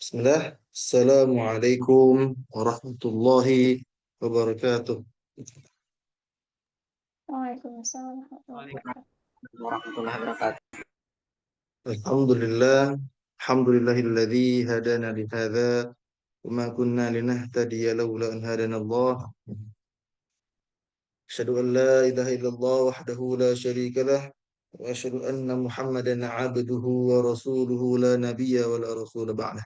Bismillah. Assalamualaikum warahmatullahi wabarakatuh. Waalaikumsalam warahmatullahi wabarakatuh. Warahmatullahi wabarakatuh. Alhamdulillah. Alhamdulillahilladzi hadana li hadza wa ma kunna linahtadiya laula an hadana Allah. Asyhadu an la ilaha illallah wahdahu la syarika lah wa asyhadu anna Muhammadan 'abduhu wa rasuluhu la nabiyya wa la rasula ba'dah.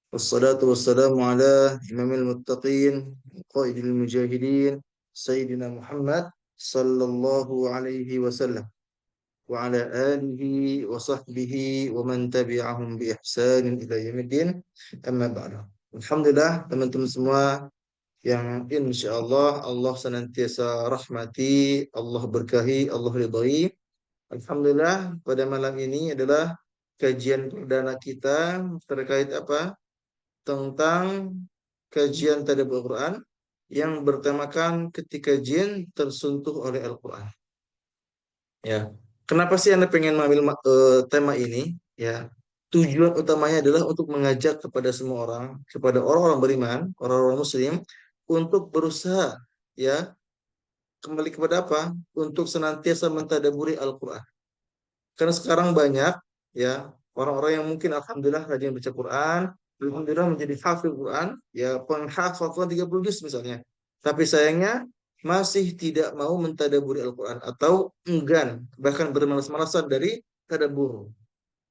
Wassalatu wassalamu ala imamil muttaqin qaidil mujahidin sayyidina Muhammad sallallahu alaihi wasallam wa ala alihi wa sahbihi wa man tabi'ahum bi ihsanin ila yaumiddin amma ba'du. Alhamdulillah teman-teman semua yang insyaallah Allah senantiasa rahmati, Allah berkahi, Allah ridhai. Alhamdulillah pada malam ini adalah kajian perdana kita terkait apa? Tentang kajian tadabbur Quran yang bertemakan ketika jin tersentuh oleh Al-Quran. Ya, kenapa sih Anda pengen mengambil tema ini? Ya, tujuan utamanya adalah untuk mengajak kepada semua orang, kepada orang-orang beriman, orang-orang Muslim, untuk berusaha, ya, kembali kepada apa? Untuk senantiasa mentadaburi Al-Quran. Karena sekarang banyak, ya, orang-orang yang mungkin alhamdulillah rajin baca Quran, alhamdulillah menjadi hafil Quran, ya, penghafal Quran 30 juz misalnya. Tapi sayangnya masih tidak mau mentadaburi Al-Quran atau enggan, bahkan bermalas-malasan dari tadabur.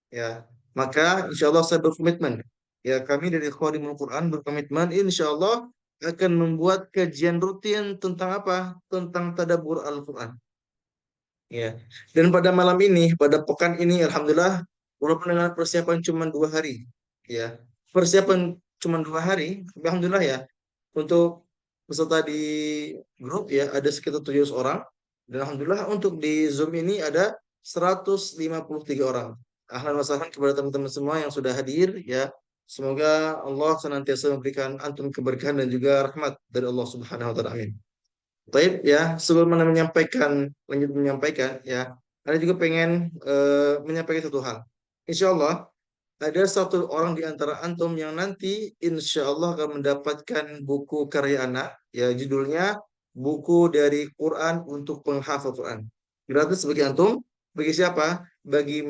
Ya, maka insya Allah saya berkomitmen. Ya, kami dari Khadimul Quran berkomitmen insya Allah akan membuat kajian rutin tentang apa? Tentang tadabur Al-Quran. Ya. Dan pada malam ini, pada pekan ini, alhamdulillah, walaupun dengan persiapan cuma 2 hari, ya, persiapan cuma 2 hari, tapi alhamdulillah ya, untuk peserta di grup ya ada sekitar 700 orang, dan alhamdulillah untuk di Zoom ini ada 153 orang. Ahlan wa sahlan kepada teman-teman semua yang sudah hadir, ya. Semoga Allah senantiasa memberikan antum keberkahan dan juga rahmat dari Allah Subhanahu wa taala. Amin. Baik ya, sebelum Anda lanjut menyampaikan ya, Anda juga pengen menyampaikan satu hal. Insya Allah ada satu orang di antara antum yang nanti insya Allah akan mendapatkan buku karya anak, ya judulnya buku dari Quran untuk penghafal Quran. Gratis bagi antum, bagi siapa? Bagi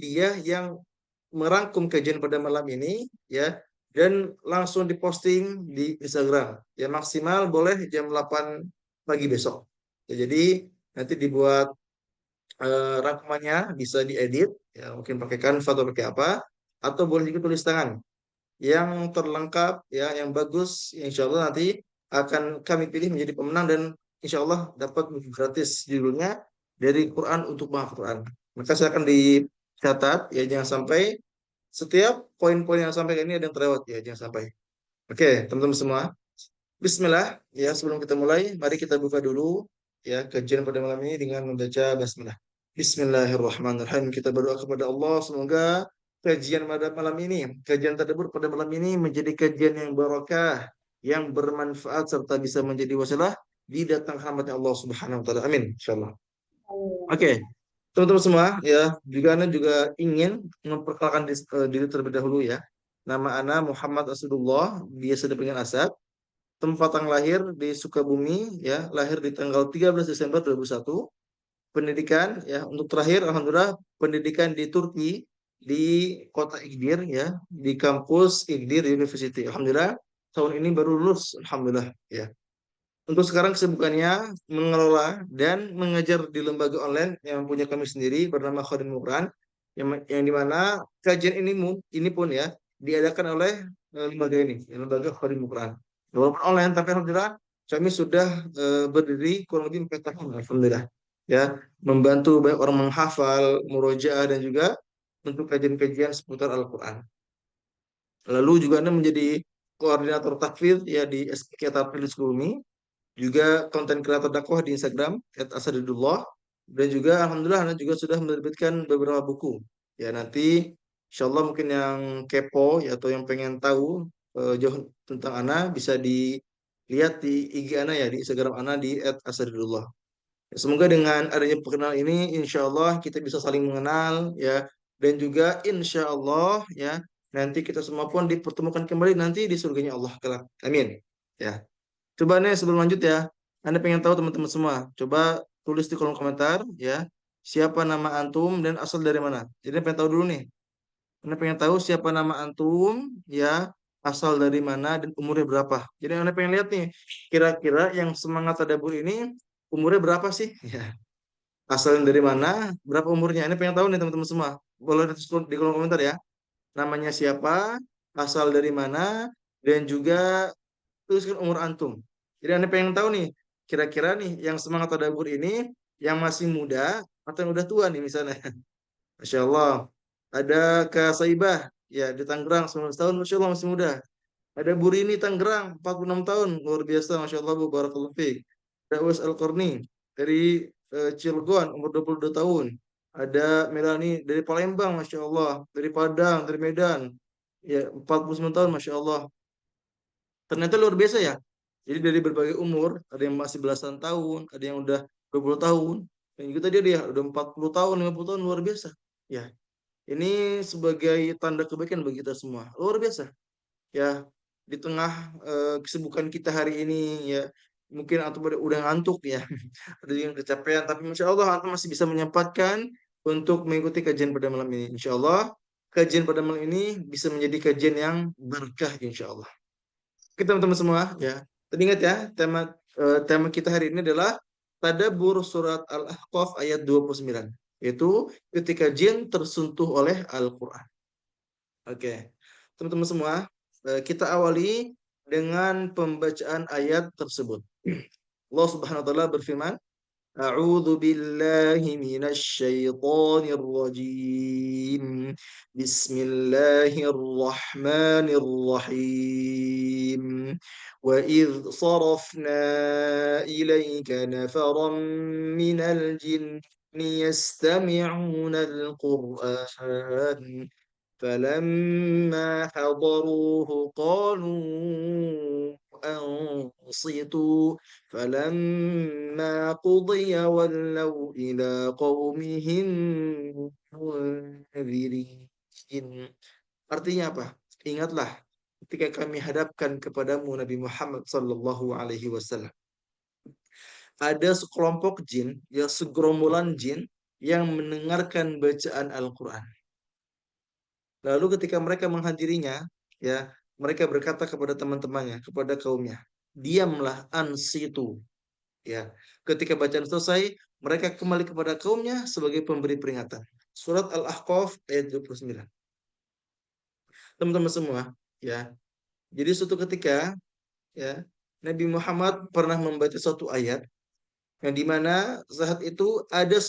dia yang merangkum kajian pada malam ini, ya, dan langsung diposting di Instagram. Ya maksimal boleh jam 8 pagi besok. Ya, jadi nanti dibuat rangkumannya bisa diedit, ya mungkin pakai Canva atau pakai apa, atau boleh juga tulis tangan yang terlengkap, ya yang bagus. Insya Allah nanti akan kami pilih menjadi pemenang dan insya Allah dapat buku gratis judulnya dari Quran untuk menghafal Quran. Maka saya akan dicatat, ya jangan sampai setiap poin-poin yang sampai ini ada yang terlewat, ya jangan sampai. Oke, teman-teman semua. Bismillah, ya sebelum kita mulai, mari kita buka dulu ya kajian pada malam ini dengan membaca basmalah. Bismillahirrahmanirrahim. Kita berdoa kepada Allah semoga kajian pada malam ini, kajian tadabbur pada malam ini menjadi kajian yang barakah, yang bermanfaat serta bisa menjadi wasilah di datang rahmatnya Allah Subhanahu wa taala. Amin insyaallah. Oke, teman-teman semua, ya, juga Anda juga ingin memperkenalkan diri terlebih dahulu ya. Nama Ana Muhammad Asadullah, biasa dipanggil Asad. Tempat yang lahir di Sukabumi, ya, lahir di tanggal 13 Desember 2001. Pendidikan, ya, untuk terakhir, alhamdulillah, pendidikan di Turki, di kota Igdir, ya, di kampus Igdir University. Alhamdulillah, tahun ini baru lulus, alhamdulillah, ya. Untuk sekarang kesibukannya mengelola dan mengajar di lembaga online yang punya kami sendiri bernama Khadimul Quran, yang dimana kajian ini pun ya diadakan oleh lembaga ini, lembaga Khadimul Quran. Walaupun online tapi alhamdulillah kami sudah berdiri kurang lebih 4 tahun, alhamdulillah, ya, membantu banyak orang menghafal, murojaah dan juga untuk kajian-kajian seputar Al-Quran. Lalu juga Anda menjadi koordinator takfidz ya di SPK Takfidz Bumi, juga konten kreator dakwah di Instagram @asadudullah, dan juga alhamdulillah Anda juga sudah menerbitkan beberapa buku. Ya nanti insya Allah mungkin yang kepo ya atau yang pengen tahu jauh tentang Ana bisa dilihat di IG Ana ya, di Instagram Ana di @asadudullah. Ya, semoga dengan adanya perkenalan ini insya Allah kita bisa saling mengenal ya, dan juga insya Allah ya nanti kita semua pun dipertemukan kembali nanti di surganya Allah kelak. Amin. Ya. Coba nih sebelum lanjut ya, Anda pengen tahu teman-teman semua, coba tulis di kolom komentar ya, siapa nama antum dan asal dari mana. Jadi Anda pengen tahu dulu nih. Anda pengen tahu siapa nama antum ya, asal dari mana dan umurnya berapa. Jadi Anda pengen lihat nih, kira-kira yang semangat tadabbur ini umurnya berapa sih? Ya. Asalnya dari mana, berapa umurnya. Anda pengen tahu nih teman-teman semua. Boleh tulis di kolom komentar ya. Namanya siapa, asal dari mana, dan juga tuliskan umur antum. Jadi Anda pengen tahu nih, kira-kira nih yang semangat tadabbur ini yang masih muda atau yang udah tua nih misalnya. Masya Allah. Ada Kak Saibah, ya di Tangerang 19 tahun, Masya Allah masih muda. Ada Bu Rini Tangerang 46 tahun, luar biasa, Masya Allah Bu, Barakallahu Fiik. Ada Uwais Al-Qarni dari Cilegon, umur 22 tahun. Ada Melani dari Palembang, Masya Allah. Dari Padang, dari Medan, ya 49 tahun, Masya Allah. Ternyata luar biasa ya. Jadi dari berbagai umur, ada yang masih belasan tahun, ada yang udah 20 tahun. Dan juga tadi dia udah 40 tahun, 50 tahun, luar biasa. Ya, ini sebagai tanda kebaikan bagi kita semua. Luar biasa. Ya, di tengah kesibukan kita hari ini ya, mungkin antum udah ngantuk ya, ada yang kecapean, tapi Masya Allah antum masih bisa menyempatkan untuk mengikuti kajian pada malam ini. Insya Allah kajian pada malam ini bisa menjadi kajian yang berkah Insya Allah. Oke teman-teman semua ya. Tadi ingat ya, tema kita hari ini adalah Tadabbur surat Al-Ahqaf ayat 29, yaitu ketika jin tersentuh oleh Al-Qur'an. Oke. Teman-teman semua, kita awali dengan pembacaan ayat tersebut. Allah Subhanahu wa taala berfirman, أعوذ بالله من الشيطان الرجيم بسم الله الرحمن الرحيم وإذ صرفنا إليك نفرا من الجن يستمعون القرآن فلما حضروه قالوا أنصتوا فلما قضي ولوا إلى قومهم منذرين. Artinya apa? Ingatlah ketika kami hadapkan kepadamu Nabi Muhammad sallallahu alaihi wasallam. Ada sekelompok jin, ya segerombolan jin yang mendengarkan bacaan Al-Qur'an. Lalu ketika mereka menghadirinya, ya, mereka berkata kepada teman-temannya, kepada kaumnya, diamlah ansitu. Ya, ketika bacaan selesai, mereka kembali kepada kaumnya sebagai pemberi peringatan. Surat Al-Ahqaf ayat 29. Teman-teman semua, ya. Jadi suatu ketika, ya, Nabi Muhammad pernah membaca suatu ayat yang dimana saat itu ada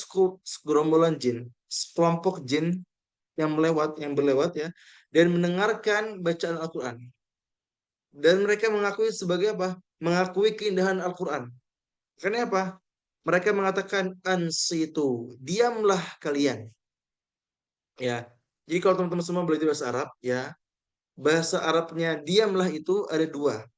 segerombolan jin, sekelompok jin yang berlewat ya, dan mendengarkan bacaan Al-Quran. Dan mereka mengakui sebagai apa? Mengakui keindahan Al-Quran. Karena apa? Mereka mengatakan ansitu, diamlah kalian. Ya. Jadi kalau teman-teman semua belajar bahasa Arab, ya, bahasa Arabnya diamlah itu ada dua.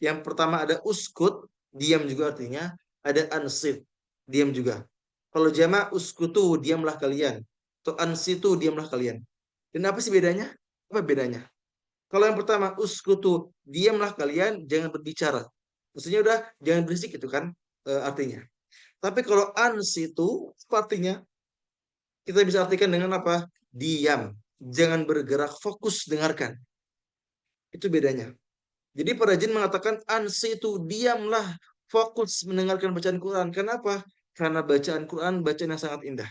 Yang pertama ada uskut, diam juga artinya. Ada ansit, diam juga. Kalau jama' uskutu, diamlah kalian. Atau ansitu, diamlah kalian. Dan apa sih bedanya? Apa bedanya? Kalau yang pertama, uskutu, diamlah kalian, jangan berbicara. Maksudnya udah, jangan berisik itu kan artinya. Tapi kalau ansitu, artinya kita bisa artikan dengan apa? Diam. Jangan bergerak, fokus dengarkan. Itu bedanya. Jadi para jin mengatakan ansitu, diamlah, fokus mendengarkan bacaan Quran. Kenapa? Karena bacaan Quran bacaan yang sangat indah.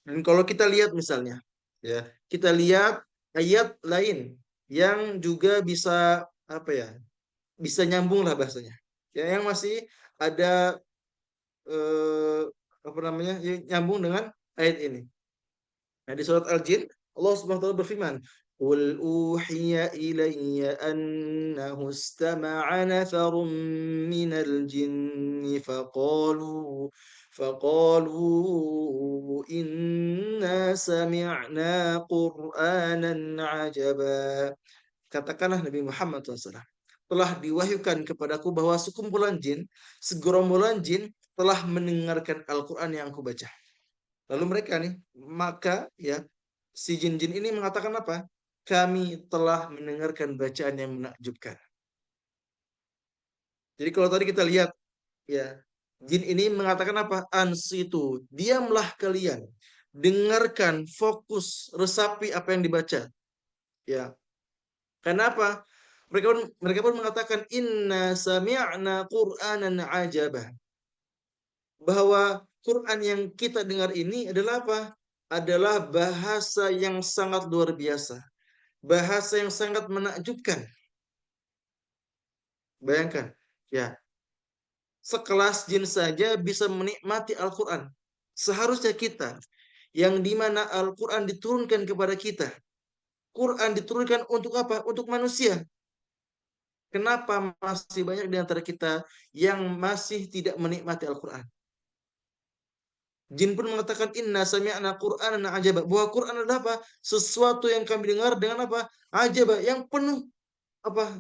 Dan kalau kita lihat misalnya, ya, kita lihat ayat lain yang juga bisa apa ya? Bisa nyambung lah bahasanya. Ya, yang masih ada apa namanya? Yang nyambung dengan ayat ini. Nah, di surat Al-Jin Allah Subhanahu wa taala berfirman, "Qul uhiya ilayya annahu istama'a nafarun minal jinni faqalu inna sami'na qur'anan 'ajaba." Katakanlah Nabi Muhammad SAW, telah diwahyukan kepadaku bahwa sekumpulan jin, segerombolan jin telah mendengarkan Al-Quran yang aku baca. Lalu mereka nih, maka ya si jin-jin ini mengatakan apa? Kami telah mendengarkan bacaan yang menakjubkan. Jadi kalau tadi kita lihat ya, jin ini mengatakan apa? Ansitu, diamlah kalian. Dengarkan, fokus, resapi apa yang dibaca. Ya. Kenapa? Mereka pun mengatakan inna sami'na Qur'anan ajabah. Bahwa Quran yang kita dengar ini adalah apa? Adalah bahasa yang sangat luar biasa. Bahasa yang sangat menakjubkan. Bayangkan, ya, sekelas jin saja bisa menikmati Al-Quran. Seharusnya kita, yang dimana Al-Quran diturunkan kepada kita. Quran diturunkan untuk apa? Untuk manusia. Kenapa masih banyak di antara kita yang masih tidak menikmati Al-Quran? Jin pun mengatakan inna sami'na Qur'anan ajaba. Bahwa Quran adalah apa? Sesuatu yang kami dengar dengan apa? Ajaba, yang penuh apa?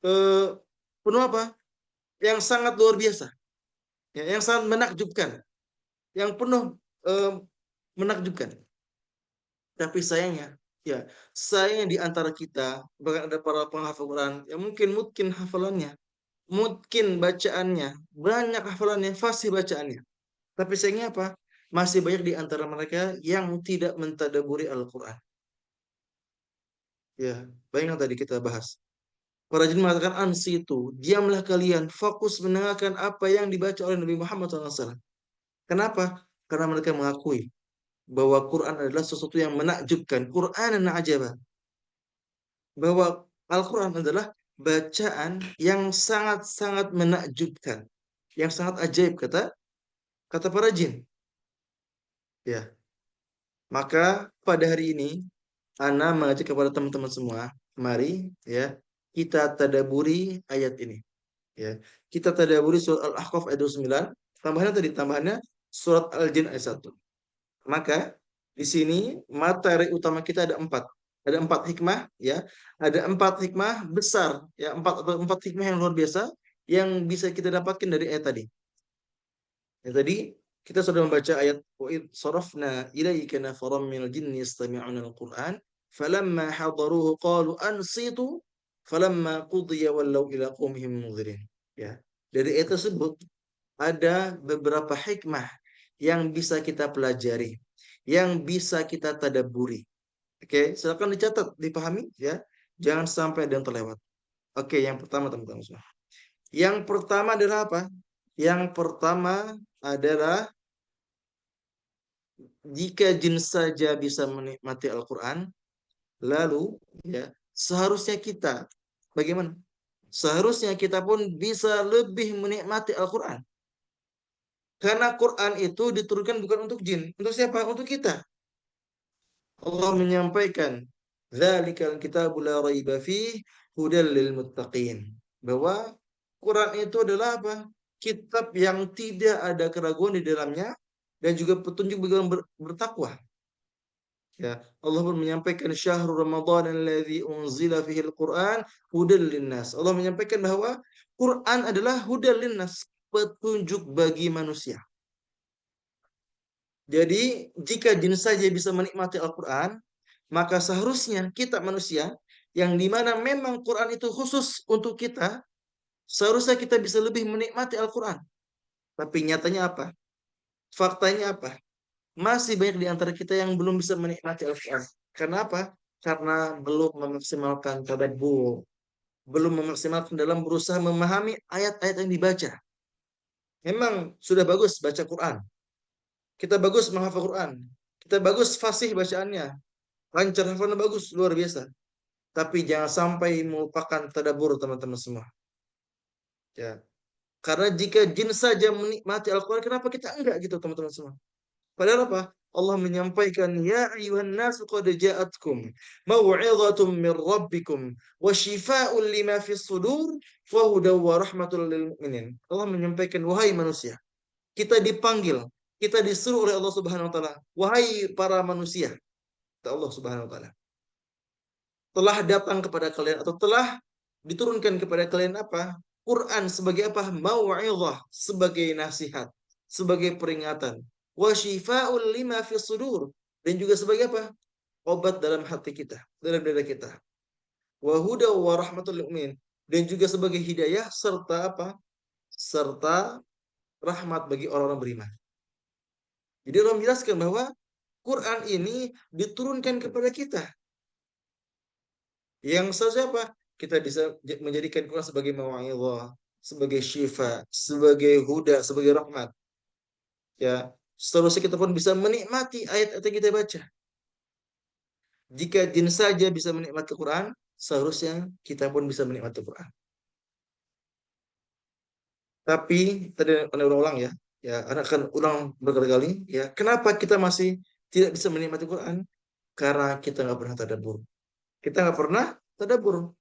Eh, penuh apa? Yang sangat luar biasa. Ya, yang sangat menakjubkan, yang penuh eh, menakjubkan. Tapi sayangnya, ya, sayangnya di antara kita bahkan ada para penghafal Quran yang mungkin hafalannya, mungkin bacaannya, banyak hafalannya, fasih bacaannya. Tapi sayangnya apa? Masih banyak di antara mereka yang tidak mentadaburi Al-Quran. Ya, bayangkan tadi kita bahas. Para jin mengatakan ansitu, diamlah kalian, fokus mendengarkan apa yang dibaca oleh Nabi Muhammad SAW. Kenapa? Karena mereka mengakui bahwa Quran adalah sesuatu yang menakjubkan. Quran dan ajabah. Bahwa Al-Quran adalah bacaan yang sangat-sangat menakjubkan. Yang sangat ajaib, kata para jin. Ya, maka pada hari ini Ana mengajak kepada teman-teman semua, mari ya kita tadaburi ayat ini. Ya, kita tadaburi surat Al-Ahqaf ayat 29. Tambahannya surat Al-Jin ayat 1. Maka di sini materi utama kita ada 4. Ada 4 hikmah ya. Ada 4 hikmah besar ya, 4 hikmah yang luar biasa yang bisa kita dapatkan dari ayat tadi. Ya, tadi kita sudah membaca ayat wa id sarafna ilaika nafaram minal jinni yastami'una al-Qur'an falamma hadaruhu qalu ansitu falamma qudiya wallaw ila qaumihim munzirin. Ya. Dari ayat tersebut ada beberapa hikmah yang bisa kita pelajari, yang bisa kita tadabburi. Oke, silakan dicatat, dipahami ya. Jangan sampai ada yang terlewat. Oke, yang pertama teman-teman semua. Yang pertama adalah apa? Yang pertama adalah jika jin saja bisa menikmati Al-Quran, lalu ya seharusnya kita bagaimana? Seharusnya kita pun bisa lebih menikmati Al-Quran. Karena Quran itu diturunkan bukan untuk jin. Untuk siapa? Untuk kita. Allah menyampaikan, "Dzalikal kitabu la raiba fihi hudal lil muttaqin." Bahwa Quran itu adalah apa? Kitab yang tidak ada keraguan di dalamnya dan juga petunjuk bagi orang bertakwa. Ya, Allah pun menyampaikan syahrul Ramadan alladzi unzila fihi al-Qur'an hudal linnas. Allah menyampaikan bahwa Quran adalah hudal linnas, petunjuk bagi manusia. Jadi, jika jin saja bisa menikmati Al-Quran, maka seharusnya kita manusia, yang dimana memang Quran itu khusus untuk kita, seharusnya kita bisa lebih menikmati Al-Quran. Tapi nyatanya apa? Faktanya apa? Masih banyak di antara kita yang belum bisa menikmati Al-Quran. Karena apa? Karena belum memaksimalkan tadabbur, belum memaksimalkan dalam berusaha memahami ayat-ayat yang dibaca. Memang sudah bagus baca Quran. Kita bagus menghafal Quran. Kita bagus fasih bacaannya. Lancar hafalannya bagus, luar biasa. Tapi jangan sampai melupakan tadabbur teman-teman semua. Ya. Karena jika jin saja menikmati Al-Quran, kenapa kita enggak gitu teman-teman semua? Padahal apa? Allah menyampaikan, Ya ayuhan nasu qad ja'atkum maw'idhatum min rabbikum wa shifa'un lima fis sudur wa hudaw wa rahmatul lil mu'minin. Allah menyampaikan, wahai manusia, kita dipanggil, kita disuruh oleh Allah Subhanahu wa taala, wahai para manusia, kata Allah Subhanahu wa taala, telah datang kepada kalian atau telah diturunkan kepada kalian apa? Quran sebagai apa? Mau'izah, sebagai nasihat, sebagai peringatan. Wa syifa'ul lima fis sudur, dan juga sebagai apa? Obat dalam hati kita, dalam dada kita. Wa huda wa rahmatul lil mu'minin, dan juga sebagai hidayah serta apa? Serta rahmat bagi orang-orang beriman. Jadi Allah menjelaskan bahwa Quran ini diturunkan kepada kita. Yang seharusnya apa? Kita bisa menjadikan Quran sebagai mau'izah, sebagai syifa, sebagai huda, sebagai rahmat. Ya, seterusnya kita pun bisa menikmati ayat-ayat yang kita baca. Jika jin saja bisa menikmati Quran, seharusnya kita pun bisa menikmati Quran. Tapi tadi anda ulang ya, anak akan ulang berkali-kali. Ya, kenapa kita masih tidak bisa menikmati Quran? Karena kita nggak pernah tadabbur. Kita nggak pernah tadabbur.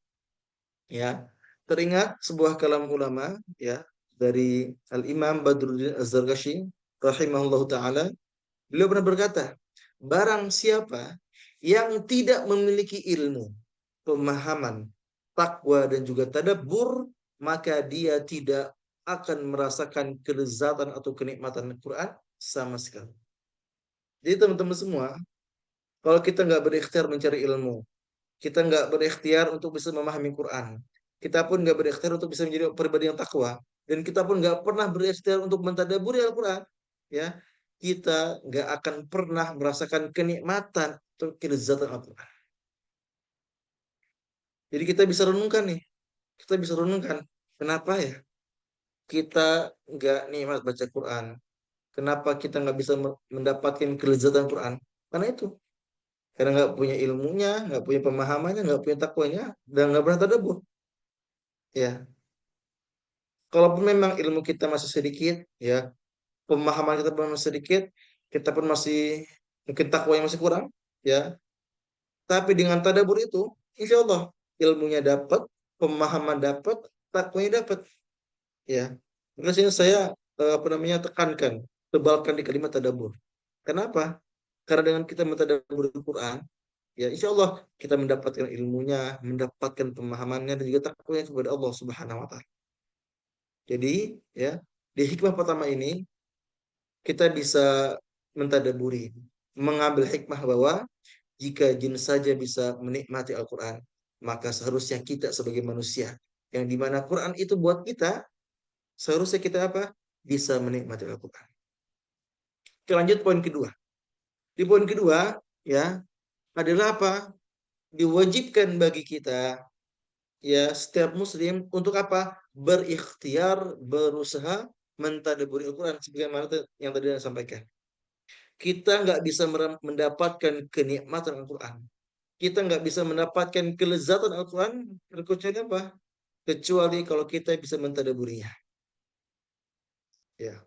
Ya, teringat sebuah kalam ulama ya dari Al Imam Badruddin Az-Zarkashi rahimahullahu taala. Beliau pernah berkata, barang siapa yang tidak memiliki ilmu, pemahaman, takwa dan juga tadabbur, maka dia tidak akan merasakan kelezatan atau kenikmatan Al-Quran sama sekali. Jadi teman-teman semua, kalau kita nggak berikhtiar mencari ilmu, kita nggak berikhtiar untuk bisa memahami Quran, kita pun nggak berikhtiar untuk bisa menjadi pribadi yang takwa, dan kita pun nggak pernah berikhtiar untuk mentadaburi Al-Quran, ya, kita nggak akan pernah merasakan kenikmatan atau kelezatan Al-Quran. Jadi kita bisa renungkan nih, kita bisa renungkan, kenapa ya kita nggak nikmat baca Quran? Kenapa kita nggak bisa mendapatkan kelezatan Quran? Karena itu, karena nggak punya ilmunya, nggak punya pemahamannya, nggak punya takwanya, dan nggak pernah tadabbur. Ya, kalaupun memang ilmu kita masih sedikit, ya, pemahaman kita pun masih sedikit, kita pun masih mungkin takwanya masih kurang, ya. Tapi dengan tadabbur itu, insya Allah ilmunya dapat, pemahaman dapat, takwanya dapat. Ya, makanya saya apa namanya tekankan, tebalkan di kalimat tadabbur. Kenapa? Karena dengan kita mentadabbur Al-Quran, ya insya Allah kita mendapatkan ilmunya, mendapatkan pemahamannya dan juga takwanya kepada Allah Subhanahu Wa Taala. Jadi ya di hikmah pertama ini kita bisa mentadaburi, mengambil hikmah bahwa jika jin saja bisa menikmati Al-Quran, maka seharusnya kita sebagai manusia yang dimana Quran itu buat kita, seharusnya kita apa? Bisa menikmati Al-Quran. Kita lanjut poin kedua. Di poin kedua ya adalah apa? Diwajibkan bagi kita ya setiap muslim untuk apa? Berikhtiar, berusaha mentadabburi Al-Quran sebagaimana yang tadi saya sampaikan. Kita nggak bisa mendapatkan kenikmatan Al-Quran. Kita nggak bisa mendapatkan kelezatan Al-Quran kecuali apa? Kecuali kalau kita bisa mentadabburinya. Ya.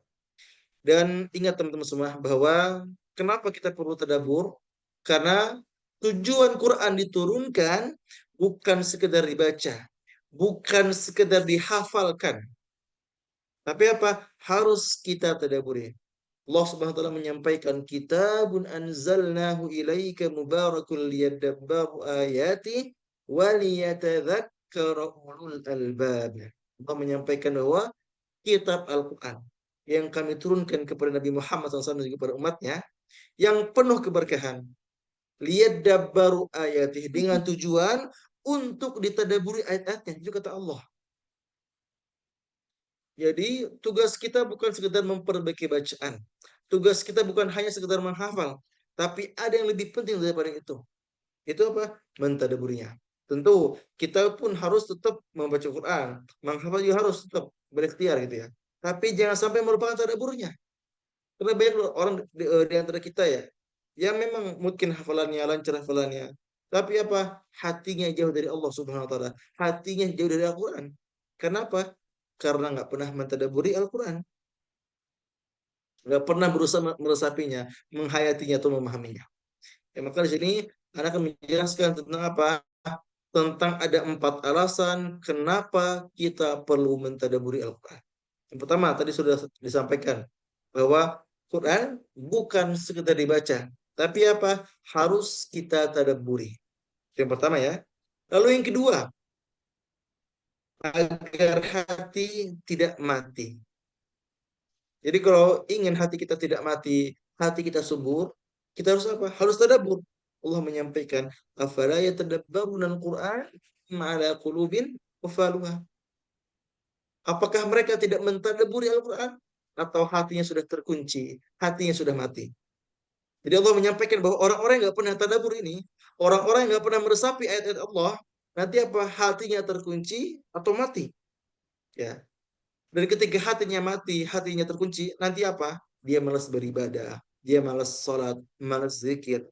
Dan ingat teman-teman semua bahwa kenapa kita perlu tadabbur? Karena tujuan Quran diturunkan bukan sekedar dibaca, bukan sekedar dihafalkan. Tapi apa? Harus kita tadabburi. Allah Subhanahu wa taala menyampaikan kitabun anzalnahu ilaika mubarakul liyadabbaru ayati wa liyatadzakkara ulul albab. Allah menyampaikan bahwa kitab Al-Qur'an yang kami turunkan kepada Nabi Muhammad SAW dan juga kepada umatnya yang penuh keberkahan. Liyadabbaru ayati dengan tujuan untuk ditadaburi ayat-ayatnya. Itu kata Allah. Jadi tugas kita bukan sekedar memperbaiki bacaan. Tugas kita bukan hanya sekedar menghafal, tapi ada yang lebih penting daripada itu. Itu apa? Mentadabburinya. Tentu kita pun harus tetap membaca Quran, menghafal juga harus tetap berikhtiar gitu ya. Tapi jangan sampai merupakan tadabburnya. Karena banyak orang di antara kita ya, yang memang mungkin hafalannya lancar hafalannya, tapi apa? Hatinya jauh dari Allah Subhanahu wa taala. Hatinya jauh dari Al-Qur'an. Kenapa? Karena nggak pernah mentadabburi Al-Quran, nggak pernah berusaha meresapinya, menghayatinya atau memahaminya. Ya, maka di sini Anda akan menjelaskan tentang apa? Tentang ada 4 alasan kenapa kita perlu mentadabburi Al-Quran. Yang pertama tadi sudah disampaikan bahwa Quran bukan sekedar dibaca, tapi apa? Harus kita tadabburi. Yang pertama ya. Lalu yang kedua, agar hati tidak mati. Jadi kalau ingin hati kita tidak mati, hati kita subur, Kita harus apa? Harus tadabbur. Allah menyampaikan, afala yatadabbaruna al-Qur'an ma'ala qulubin wafaluha. Apakah mereka tidak mentadabburi Al-Qur'an atau hatinya sudah terkunci, hatinya sudah mati? Jadi Allah menyampaikan bahwa orang-orang yang nggak pernah tadabbur ini, orang-orang yang nggak pernah meresapi ayat-ayat Allah, nanti apa? Hatinya terkunci atau mati. Ya. Dan ketika hatinya mati, hatinya terkunci, nanti apa? Dia malas beribadah, dia malas sholat, malas zikir.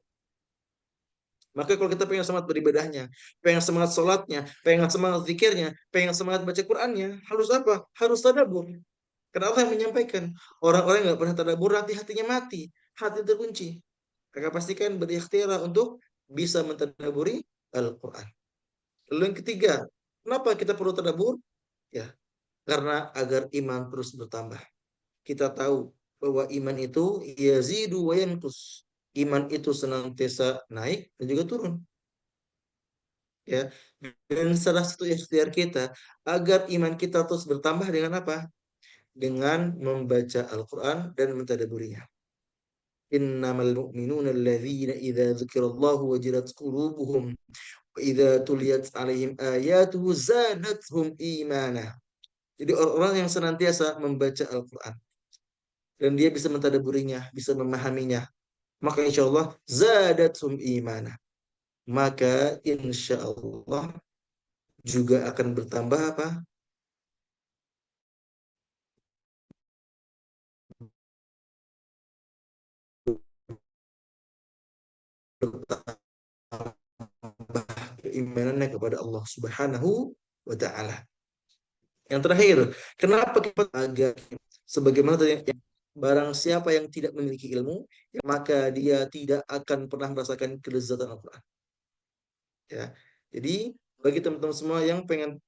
Maka kalau kita pengen semangat beribadahnya, pengen semangat sholatnya, pengen semangat zikirnya, pengen semangat baca Qur'annya, harus apa? Harus tadabbur. Karena Allah yang menyampaikan, orang-orang yang nggak pernah tadabbur nanti hatinya mati, hati terkunci. Maka pastikan berikhtiar untuk bisa mentadabburi Al-Quran. Lalu yang ketiga, kenapa kita perlu tadabbur? Ya, karena agar iman terus bertambah. Kita tahu bahwa iman itu yazidu wa yanqus. Iman itu senantiasa naik dan juga turun. Ya, dan salah satu ikhtiar kita agar iman kita terus bertambah dengan apa? Dengan membaca Al-Quran dan mentadabburinya. Innamal mu'minuna alladzina idza dzukirallahu wajilat qulubuhum wa idza tuliyat alaihim ayatuhu zadatuhum imana. Jadi orang-orang yang senantiasa membaca Al-Quran dan dia bisa mentadabburinya, bisa memahaminya, maka insya Allah zadathum imana. Maka insya Allah juga akan bertambah apa? Bertambah keimanannya kepada Allah Subhanahu wa taala. Yang terakhir, kenapa kita agak sebagaimana tadi barang siapa yang tidak memiliki ilmu, maka dia tidak akan pernah merasakan kelezatan Al-Quran. Ya. Jadi bagi teman-teman semua yang pengen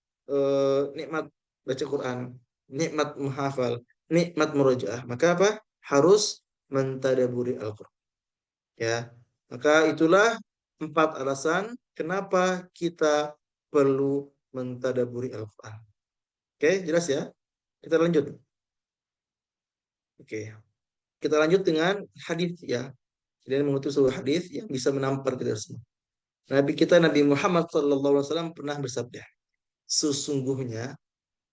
nikmat baca Quran, nikmat menghafal, nikmat murojaah, maka apa? Harus mentadaburi Al-Quran. Ya. Maka itulah 4 alasan kenapa kita perlu mentadaburi Al-Quran. Oke, jelas ya? Kita lanjut. Oke. Kita lanjut dengan hadis ya. Dan mengutus sebuah hadis yang bisa menampar kita semua. Nabi kita Nabi Muhammad SAW pernah bersabda, sesungguhnya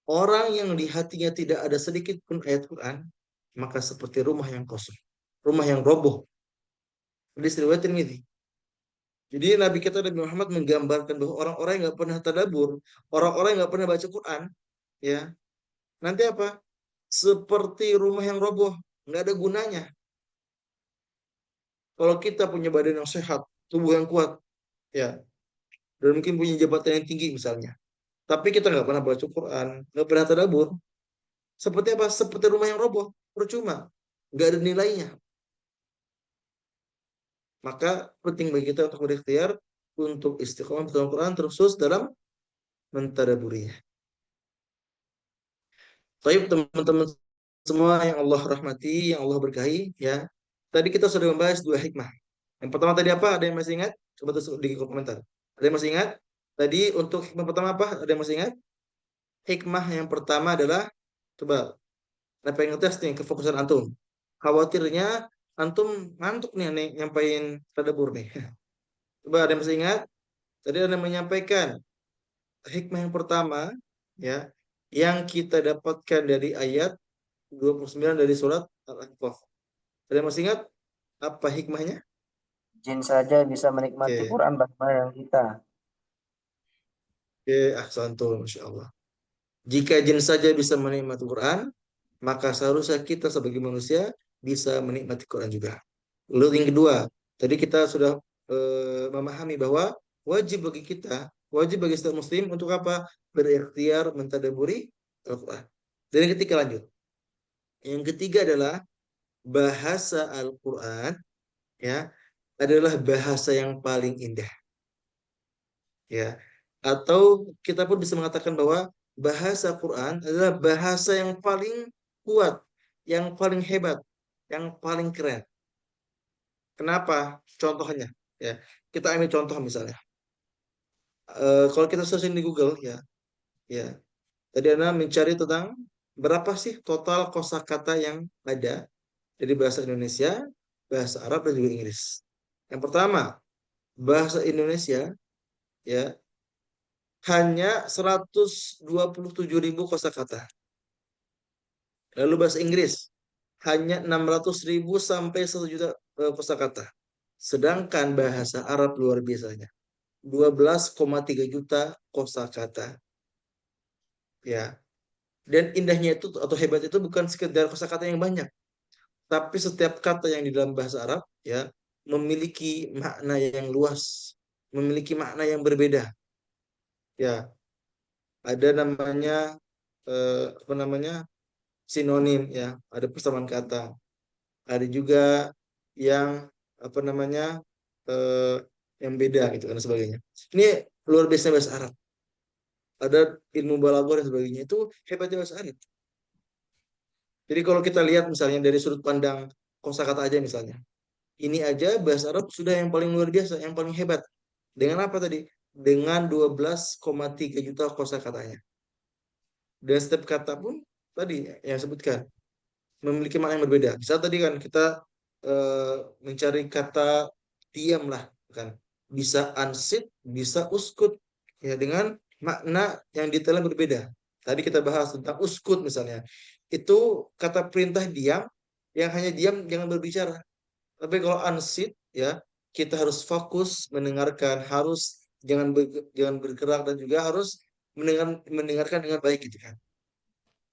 orang yang di hatinya tidak ada sedikit pun ayat Quran, maka seperti rumah yang kosong, rumah yang roboh. Hadis riwayat Tirmidzi. Jadi Nabi kita Nabi Muhammad menggambarkan bahwa orang-orang yang nggak pernah tadabbur, orang-orang yang nggak pernah baca Quran, ya nanti apa? Seperti rumah yang roboh, nggak ada gunanya. Kalau kita punya badan yang sehat, tubuh yang kuat, ya, dan mungkin punya jabatan yang tinggi misalnya, tapi kita nggak pernah baca Quran, nggak pernah tadabbur, seperti apa? Seperti rumah yang roboh, percuma, nggak ada nilainya. Maka penting bagi kita untuk berikhtiar untuk istiqomah dalam Quran terus dalam mentadabburinya. Baik teman-teman semua yang Allah rahmati, yang Allah berkahi, ya. Tadi kita sudah membahas 2 hikmah. Yang pertama tadi apa? Ada yang masih ingat? Coba tulis di komentar. Ada yang masih ingat? Tadi untuk hikmah pertama apa? Ada yang masih ingat? Hikmah yang pertama adalah, coba, saya pengen ngetes nih kefokusan antum. Khawatirnya antum ngantuk nih nyampain tadabbur nih. Coba ada yang masih ingat? Tadi ada yang menyampaikan hikmah yang pertama, ya, yang kita dapatkan dari ayat 29 dari surat Al-Ahqaf. Ada yang masih ingat apa hikmahnya? Jin saja bisa menikmati Oke, Quran, bagaimana yang kita? oke, ahsantul, Masya Allah. Jika jin saja bisa menikmati Quran, maka seharusnya kita sebagai manusia bisa menikmati Quran juga. Lalu yang kedua, tadi kita sudah memahami bahwa wajib bagi kita, wajib bagi setiap muslim untuk apa? Berikhtiar mentadaburi Al-Quran. Dan yang ketiga lanjut. Yang ketiga adalah bahasa Al-Quran, ya, adalah bahasa yang paling indah. Ya. Atau kita pun bisa mengatakan bahwa bahasa Quran adalah bahasa yang paling kuat, yang paling hebat, yang paling keren. Kenapa? Contohnya, ya. Kita ambil contoh misalnya. Kalau kita searching di Google, ya, ya. Tadi Anda mencari tentang berapa sih total kosakata yang ada dari bahasa Indonesia, bahasa Arab dan juga Inggris. Yang pertama, bahasa Indonesia ya hanya 127.000 kosakata. Lalu bahasa Inggris hanya 600.000 sampai 1 juta kosakata. Sedangkan bahasa Arab luar biasanya 12,3 juta kosakata. Ya. Dan indahnya itu atau hebat itu bukan sekedar kosakata yang banyak, tapi setiap kata yang di dalam bahasa Arab ya memiliki makna yang luas, memiliki makna yang berbeda. Ya, ada namanya apa namanya? Sinonim ya, ada persamaan kata. Ada juga yang apa namanya? eh, yang beda gitu dan sebagainya. Ini luar biasa bahasa Arab. Ada ilmu balaghah dan sebagainya. Itu hebatnya bahasa Arab. Jadi kalau kita lihat misalnya dari sudut pandang kosakata aja misalnya. Ini aja bahasa Arab sudah yang paling luar biasa, yang paling hebat. Dengan apa tadi? Dengan 12,3 juta kosakatanya. Dan setiap kata pun tadi yang sebutkan memiliki makna yang berbeda. Misal tadi kan kita mencari kata diam lah, kan? Bisa ansit, bisa uskut, ya dengan makna yang detailnya berbeda. Tadi kita bahas tentang uskut misalnya, itu kata perintah diam, yang hanya diam jangan berbicara. Tapi kalau ansit, ya kita harus fokus mendengarkan, harus jangan bergerak dan juga harus mendengarkan dengan baik gitu kan.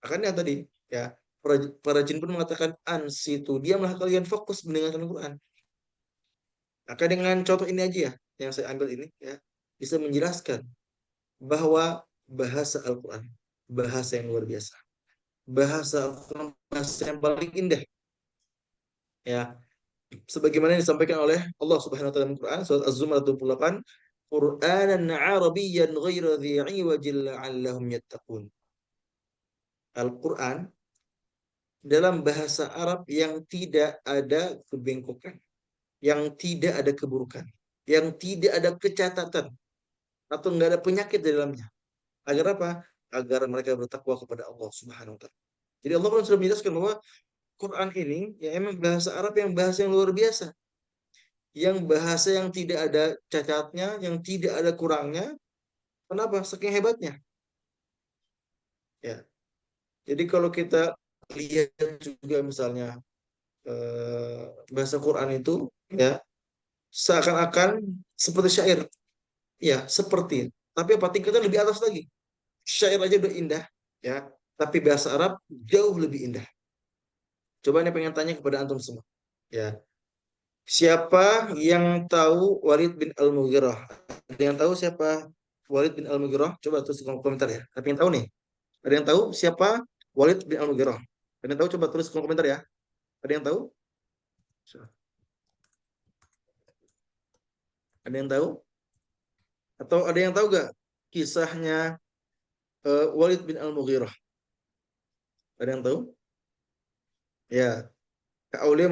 Makanya tadi ya para jin pun mengatakan ansitu, diamlah kalian fokus mendengarkan Al-Quran. Maka dengan contoh ini aja ya yang saya ambil ini ya bisa menjelaskan bahwa bahasa Al-Quran bahasa yang luar biasa. Bahasa Al-Quran bahasa yang paling indah ya. Sebagaimana yang disampaikan oleh Allah Subhanahu wa taala dalam Quran surat Az-Zumar 28, Qur'anan Arabiyyan ghaira dhi 'iwajin la'allahum yattaqun. Al-Quran dalam bahasa Arab yang tidak ada kebengkokan, yang tidak ada keburukan, yang tidak ada kecatatan atau enggak ada penyakit di dalamnya. Agar apa? Agar mereka bertakwa kepada Allah Subhanahu wa taala. Jadi Allah pun sudah menjelaskan bahwa Quran ini ya emang bahasa Arab yang bahasa yang luar biasa, yang bahasa yang tidak ada cacatnya, yang tidak ada kurangnya. Kenapa? Saking hebatnya. Ya. Jadi kalau kita lihat juga misalnya bahasa Quran itu ya seakan-akan seperti syair. Ya, seperti. Tapi apa tingkatnya lebih atas lagi. Syair aja udah indah, ya. Tapi bahasa Arab jauh lebih indah. Coba ini pengen tanya kepada antum semua. Ya. Siapa yang tahu Walid bin Al-Mughirah? Ada yang tahu siapa Walid bin Al-Mughirah? Coba tulis di kolom komentar ya. Tapi yang tahu nih. Ada yang tahu siapa Walid bin Al-Mughirah? Ada yang tahu coba tulis di kolom komentar ya. Ada yang tahu? Ada yang tahu? Atau ada yang tahu gak kisahnya Walid bin Al-Mughirah? Ada yang tahu? Ya, Kak Aulia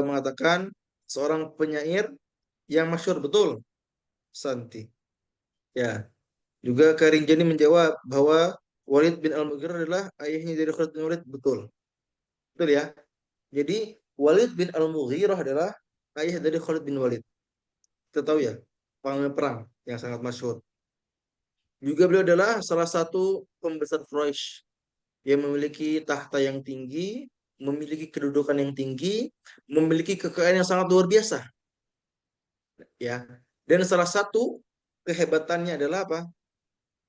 mengatakan seorang penyair yang masyhur, betul, Santi. Ya, juga Kak Rinjani menjawab bahwa Walid bin Al-Mughirah adalah ayahnya dari Khalid bin Walid, betul. Betul ya. Jadi Walid bin Al-Mughirah adalah ayah dari Khalid bin Walid. Kita tahu ya, panglima perang yang sangat masyhur. Juga beliau adalah salah satu pembesar Quraisy yang memiliki tahta yang tinggi, memiliki kedudukan yang tinggi, memiliki kekayaan yang sangat luar biasa. Ya. Dan salah satu kehebatannya adalah apa?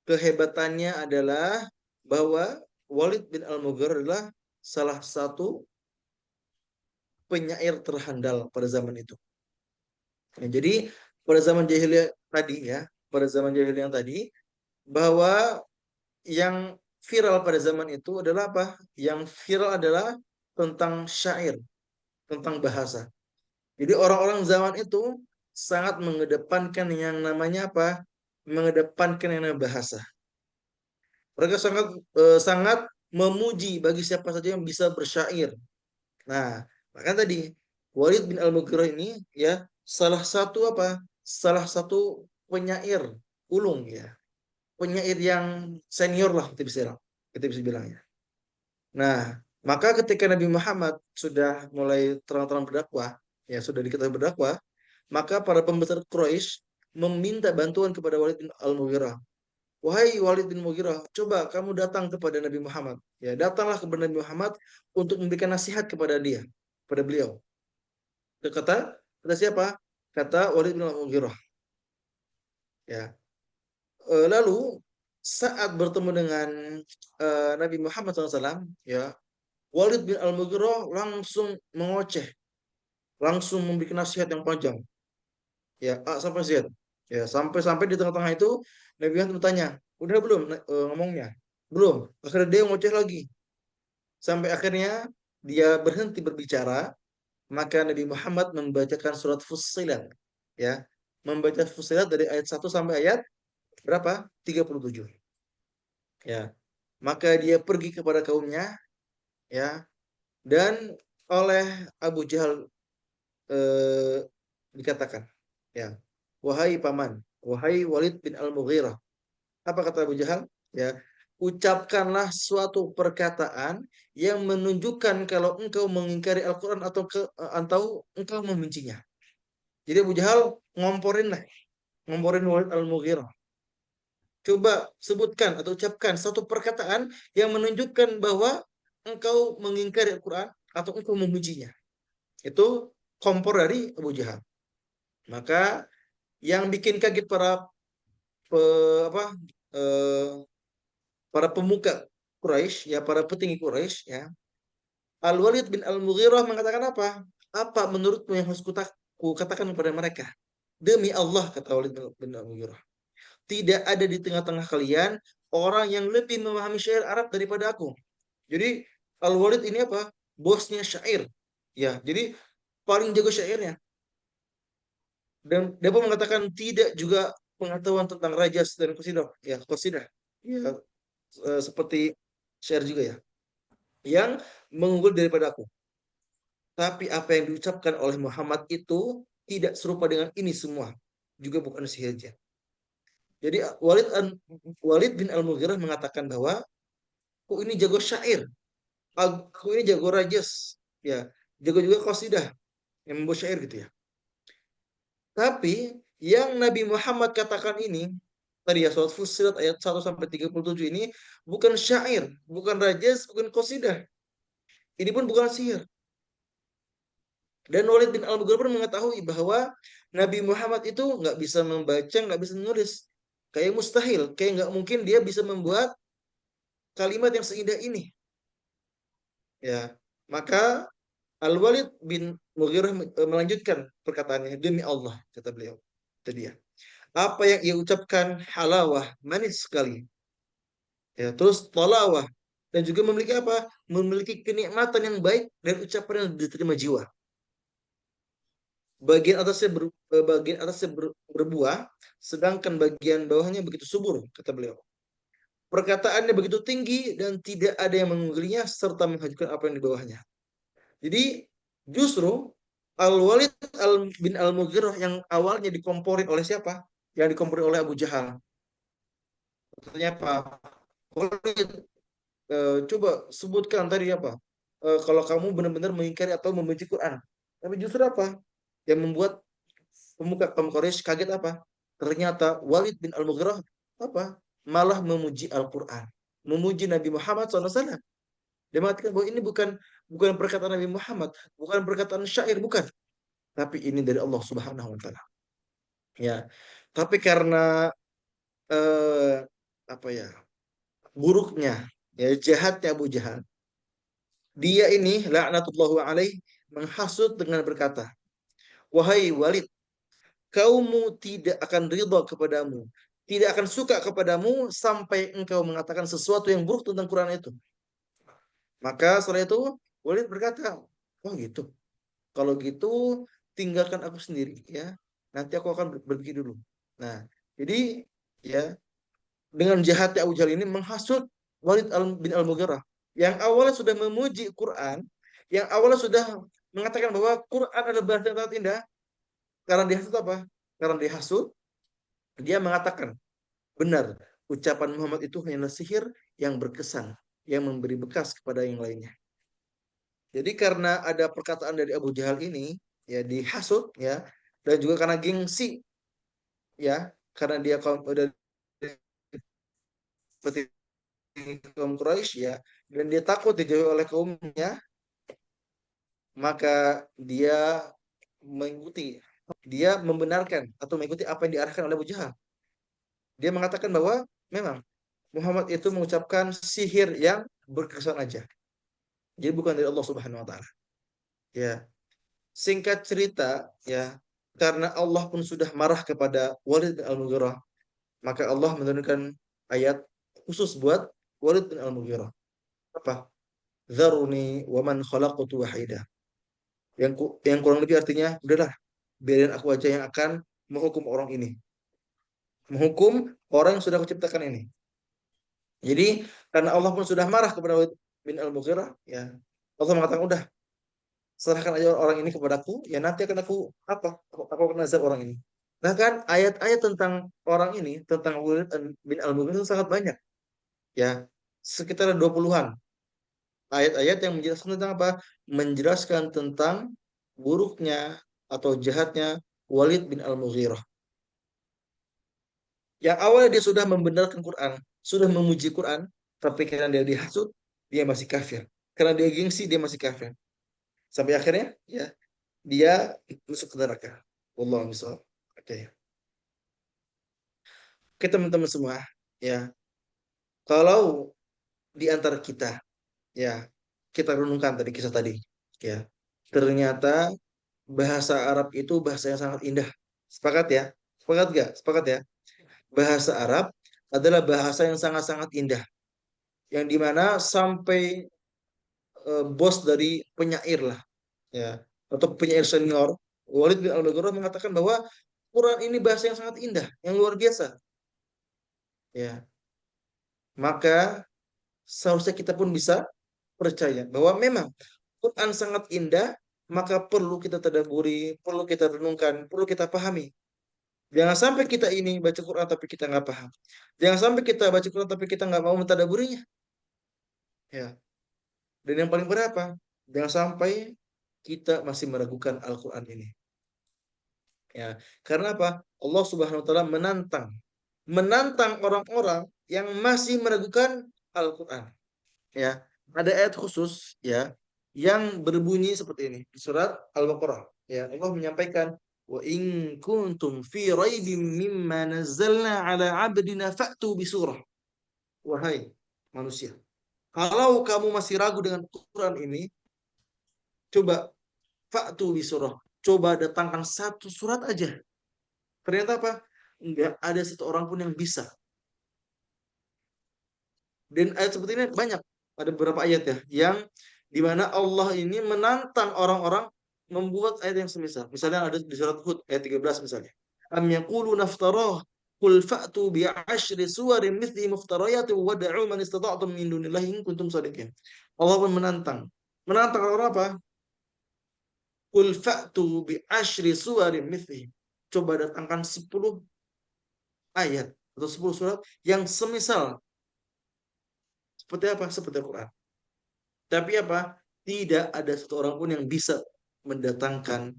Kehebatannya adalah bahwa Walid bin Al-Mughirah adalah salah satu penyair terhandal pada zaman itu. Ya, jadi pada zaman jahiliyah tadi ya, pada zaman jahiliyah yang tadi bahwa yang viral pada zaman itu adalah apa? Yang viral adalah tentang syair, tentang bahasa. Jadi orang-orang zaman itu sangat mengedepankan yang namanya apa? Mengedepankan yang namanya bahasa. Mereka sangat memuji bagi siapa saja yang bisa bersyair. Nah, maka tadi Walid bin Al-Mughirah ini ya salah satu apa? Salah satu penyair ulung ya. Penyair yang senior lah kita bisa bilang ya. Nah, maka ketika Nabi Muhammad sudah mulai terang-terang berdakwah, ya sudah diketahui berdakwah, maka para pembesar Quraisy meminta bantuan kepada Walid bin Al-Mughirah. Wahai Walid bin Mughirah, coba kamu datang kepada Nabi Muhammad. Ya, datanglah kepada Nabi Muhammad untuk memberikan nasihat kepada dia, kepada beliau. Kata siapa? Kata Walid bin Al-Mughirah. Ya. Lalu saat bertemu dengan Nabi Muhammad SAW, ya, Walid bin Al-Mughirah langsung mengoceh, langsung memberikan nasihat yang panjang. Ya, A sampai Z. Ya, sampai di tengah-tengah itu Nabi Muhammad bertanya, udah belum ngomongnya? Belum. Akhirnya dia ngoceh lagi. Sampai akhirnya dia berhenti berbicara, maka Nabi Muhammad membacakan surat Fussilat. Ya, membaca Fussilat dari ayat 1 sampai ayat berapa? 37. Ya. Maka dia pergi kepada kaumnya, ya, dan oleh Abu Jahal dikatakan, ya, wahai paman, wahai Walid bin Al-Mughirah. Apa kata Abu Jahal? Ya, ucapkanlah suatu perkataan yang menunjukkan kalau engkau mengingkari Al-Quran atau engkau membencinya. Jadi Abu Jahal ngomporin Walid Al-Mughirah. Coba sebutkan atau ucapkan satu perkataan yang menunjukkan bahwa engkau mengingkari Al-Quran atau engkau membencinya. Itu kompor dari Abu Jahal. Maka yang bikin kaget apa, para pemuka Quraisy, ya, para petinggi Quraisy, ya, Al-Walid bin Al-Mughirah mengatakan apa? Apa menurutmu yang harus katakan kepada mereka? Demi Allah, kata Walid bin Al-Mughirah, tidak ada di tengah-tengah kalian orang yang lebih memahami syair Arab daripada aku. Jadi Al-Walid ini apa? Bosnya syair. Ya, jadi paling jago syairnya. Dan dia pun mengatakan tidak juga pengetahuan tentang rajas dan qasidah. Ya, qasidah. Ya, seperti syair juga, ya, yang mengunggul daripada aku. Tapi apa yang diucapkan oleh Muhammad itu tidak serupa dengan ini semua. Juga bukan sihirnya. Jadi Walid bin Al-Mughirah mengatakan bahwa aku ini jago syair, aku ini jago rajas, ya, jago juga qasidah, yang membuat syair gitu, ya. Tapi yang Nabi Muhammad katakan ini tadi, ya, surat Fussilat ayat 1 sampai 37 ini bukan syair, bukan rajas, bukan qasidah. Ini pun bukan sihir. Dan Walid bin Al-Mughirah pun mengetahui bahwa Nabi Muhammad itu nggak bisa membaca, nggak bisa menulis. Kayak mustahil, kayak nggak mungkin dia bisa membuat kalimat yang seindah ini. Ya, maka Al-Walid bin Mughirah melanjutkan perkataannya, demi Allah, kata beliau. Itu dia. Apa yang ia ucapkan halawah, manis sekali. Ya, terus talawah, dan juga memiliki apa? Memiliki kenikmatan yang baik dan ucapan yang diterima jiwa. Bagian atasnya berbuah, sedangkan bagian bawahnya begitu subur, kata beliau. Perkataannya begitu tinggi dan tidak ada yang mengunggilinya serta menghancurkan apa yang di bawahnya. Jadi justru Al-Walid bin Al-Mughirah yang awalnya dikompori oleh siapa? Yang dikompori oleh Abu Jahal. Katanya apa? Walid, coba sebutkan tadi apa? Kalau kamu benar-benar mengingkari atau membenci Quran. Tapi justru apa? Yang membuat pemuka kaum Quraisy kaget apa? Ternyata Walid bin Al-Mughirah apa? Malah memuji Al-Quran, memuji Nabi Muhammad SAW. Dia mengatakan bahwa ini bukan perkataan Nabi Muhammad, bukan perkataan syair, bukan, tapi ini dari Allah Subhanahu Wa Taala. Ya, tapi karena apa ya, buruknya, ya, jahatnya Abu Jahal, dia ini laknatullahu alaih menghasut dengan berkata, wahai Walid, kaummu tidak akan ridha kepadamu, tidak akan suka kepadamu sampai engkau mengatakan sesuatu yang buruk tentang Quran itu. Maka setelah itu Walid berkata, oh gitu. Kalau gitu tinggalkan aku sendiri, ya. Nanti aku akan pergi dulu. Nah, jadi, ya, dengan jahatnya Abu Jahal ini menghasut Walid bin Al-Mughirah yang awalnya sudah memuji Quran, yang awalnya sudah mengatakan bahwa Quran adalah bahasa yang sangat indah. Karena dihasut apa? Karena dihasut, dia mengatakan, benar, ucapan Muhammad itu hanyalah sihir yang berkesan, yang memberi bekas kepada yang lainnya. Jadi karena ada perkataan dari Abu Jahal ini, ya dihasut ya, dan juga karena gengsi ya, karena dia kaum dari kaum Quraisy ya, dan dia takut dijauhi oleh kaumnya, maka dia mengikuti, dia membenarkan atau mengikuti apa yang diarahkan oleh Abu Jahal. Dia mengatakan bahwa memang Muhammad itu mengucapkan sihir yang berkesan aja. Jadi bukan dari Allah Subhanahu wa taala. Ya. Singkat cerita, ya, karena Allah pun sudah marah kepada Walid bin Al-Mughirah, maka Allah menurunkan ayat khusus buat Walid bin Al-Mughirah. Apa? Dzaruni wa man khalaqtu wahida. Yang kurang lebih artinya, udahlah, biarin aku aja yang akan menghukum orang ini. Menghukum orang yang sudah kuciptakan ini. Jadi, karena Allah pun sudah marah kepada Walid bin Al-Mughirah, ya, Allah mengatakan, udah, serahkan aja orang ini kepadaku, ya nanti akan aku apa? Aku akan azab orang ini. Bahkan ayat-ayat tentang orang ini, tentang Walid bin Al-Mughirah itu sangat banyak. Ya, sekitar 20-an ayat-ayat yang menjelaskan tentang apa? Menjelaskan tentang buruknya atau jahatnya Walid bin Al-Mughirah. Yang awalnya dia sudah membenarkan Quran, sudah memuji Quran, tapi karena dia dihasut, dia masih kafir. Karena dia gengsi, dia masih kafir. Sampai akhirnya, ya, dia masuk ke neraka. Wallahu a'lam. Oke. Oke teman-teman semua, ya. Kalau di antara kita, ya, kita renungkan tadi kisah tadi, ya. Ternyata bahasa Arab itu bahasa yang sangat indah. Sepakat ya? Sepakat gak? Sepakat ya? Bahasa Arab adalah bahasa yang sangat-sangat indah. Yang dimana sampai bos dari penyair lah, ya, atau penyair senior, Walid bin Al-Mughirah mengatakan bahwa Quran ini bahasa yang sangat indah, yang luar biasa. Ya, maka seharusnya kita pun bisa percaya bahwa memang Quran sangat indah, maka perlu kita tadaburi, perlu kita renungkan, perlu kita pahami. Jangan sampai kita ini baca Quran tapi kita nggak paham. Jangan sampai kita baca Quran tapi kita nggak mau mentadaburinya. Ya. Dan yang paling berat apa? Jangan sampai kita masih meragukan Al-Quran ini. Ya. Karena apa? Allah Subhanahu wa taala menantang orang-orang yang masih meragukan Al-Quran. Ya. Ada ayat khusus ya yang berbunyi seperti ini di surat Al-Baqarah. Ya, Allah menyampaikan wa in kuntum fi raibim mimma nazzalna ala 'abdina fa'tu bi surah. Wahai manusia, kalau kamu masih ragu dengan Quran ini, coba fa'tu bi surah. Coba datangkan satu surat aja. Ternyata apa? Enggak ada satu orang pun yang bisa. Dan ayat seperti ini banyak. Ada beberapa ayat ya yang dimana Allah ini menantang orang-orang membuat ayat yang semisal. Misalnya ada di surat Hud ayat 13 misalnya. Am yaqulu naftarah qul fa'tu bi 'ashri suwarin mithli muftarayatin wad'u man istata'tum min dunillahi in kuntum shadiqin. Allah pun menantang. Menantang orang apa? Qul fa'tu bi 'ashri suwarin mithli. Coba datangkan 10 ayat atau 10 surat yang semisal. Seperti apa? Seperti Al-Quran. Tapi apa? Tidak ada satu orang pun yang bisa mendatangkan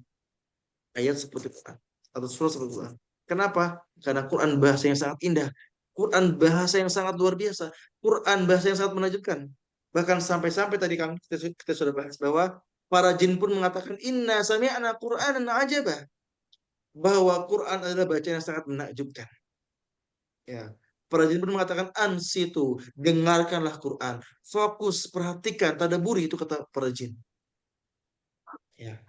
ayat seperti Quran atau surah seperti Quran. Kenapa? Karena Quran bahasa yang sangat indah. Quran bahasa yang sangat luar biasa. Quran bahasa yang sangat menakjubkan. Bahkan sampai-sampai tadi kan kita sudah bahas bahwa para jin pun mengatakan inna sami'na Qur'anan ajaba. Bahwa Quran adalah bacaan yang sangat menakjubkan. Ya. Para jin pun mengatakan ansitu, dengarkanlah Quran, fokus, perhatikan, tadaburi, itu kata para jin. Ya.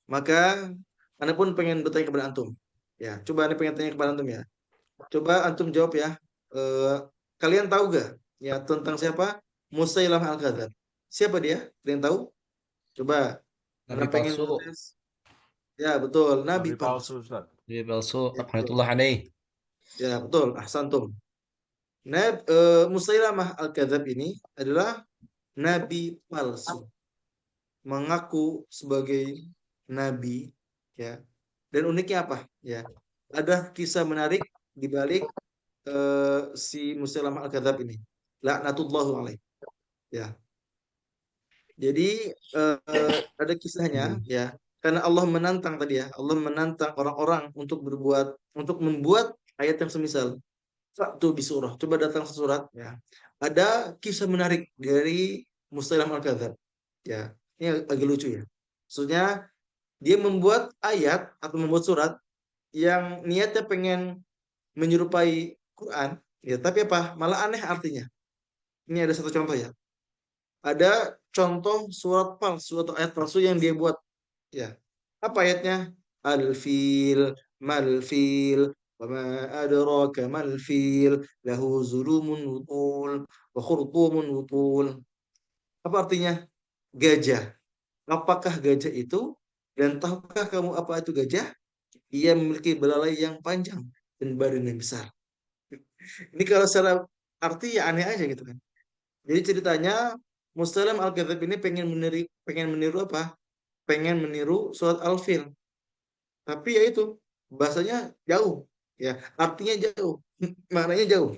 Maka Anda pun pengen bertanya kepada antum. Ya, coba Anda pengen tanya kepada antum ya. Coba antum jawab ya. Eh, Kalian tahu gak ya tentang siapa? Musailamah Al-Kadzab. Siapa dia? Kalian tahu? Coba Anda Nabi pengen palsu. ngetes. Ya, betul, nabi Nabi palsu. palsu, Ustaz. Nabi palsu. Ya, betul. Rahmatullah alaih. Ya, betul. Ahsantum. Musailamah Al-Kadzab ini adalah nabi palsu, mengaku sebagai nabi, ya. Dan uniknya apa? Ya, ada kisah menarik di balik si Musailamah Al-Kadzab ini. Laknatullahu alaih. Ya. Jadi ada kisahnya, ya. Karena Allah menantang tadi ya, Allah menantang orang-orang untuk membuat ayat yang semisal. Fa'tu bisurah, coba datang sesurat ya. Ada kisah menarik dari Musailam al-Kadzab. Ya, ini agak lucu ya. Maksudnya dia membuat ayat atau membuat surat yang niatnya pengen menyerupai Quran, ya, tapi apa? Malah aneh artinya. Ini ada satu contoh ya. Ada contoh surat palsu atau ayat palsu yang dia buat. Ya. Apa ayatnya? Al-fil, mal-fil, wa ma adraka mal-fil, lahu zulumun wutul, wa khurtumun wutul. Apa artinya? Gajah. Apakah gajah itu? Dan tahukah kamu apa itu gajah? Ia memiliki belalai yang panjang dan badan yang besar. Ini kalau secara arti ya aneh aja gitu kan. Jadi ceritanya Muslim Al-Kadzab ini pengen meniru apa? Pengen meniru surat Al-Fil. Tapi ya itu bahasanya jauh, ya artinya jauh, maknanya jauh.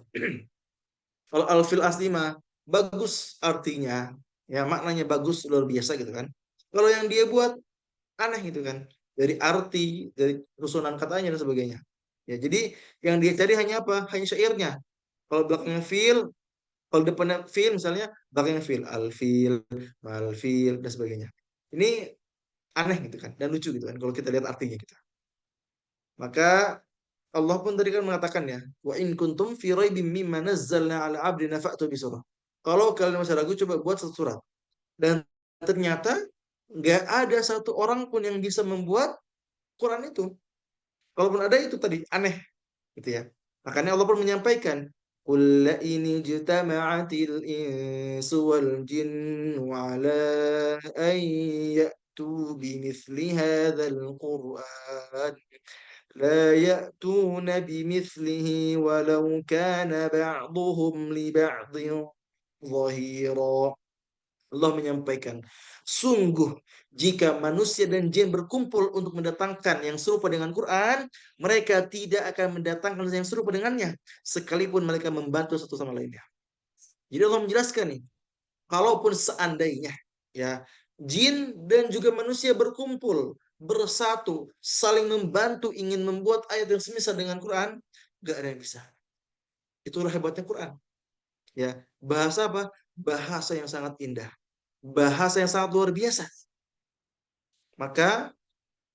Kalau Al-Fil asli mah bagus artinya, ya maknanya bagus luar biasa gitu kan. Kalau yang dia buat aneh gitu kan, dari arti, dari susunan katanya dan sebagainya. Ya jadi yang dia cari hanya apa? Hanya syairnya. Kalau belakangnya fil, kalau depannya fil misalnya, belakangnya fil, al-fil, mal-fil dan sebagainya. Ini aneh gitu kan dan lucu gitu kan kalau kita lihat artinya gitu. Maka Allah pun tadi kan mengatakan ya, wa in kuntum fi raibim mimma nazzalna ala abdina fa'tu bi surah. Kalau kalian masih ragu, coba buat satu surat. Dan ternyata nggak ada satu orang pun yang bisa membuat Quran itu. Kalaupun ada itu tadi aneh gitu ya. Makanya Allah pun menyampaikan, qul la in jitama'atil insu wal jinnu ala an ya'tu bimithli hadzal Qur'an لا يأتون بمثله ولو كان بعضهم لبعض ظهيرا. Allah menyampaikan, sungguh jika manusia dan jin berkumpul untuk mendatangkan yang serupa dengan Quran, mereka tidak akan mendatangkan yang serupa dengannya, sekalipun mereka membantu satu sama lainnya. Jadi Allah menjelaskan nih, kalaupun seandainya ya jin dan juga manusia berkumpul bersatu saling membantu ingin membuat ayat yang semisal dengan Quran, gak ada yang bisa. Itulah hebatnya Quran. Ya, bahasa apa? Bahasa yang sangat indah, bahasa yang sangat luar biasa. Maka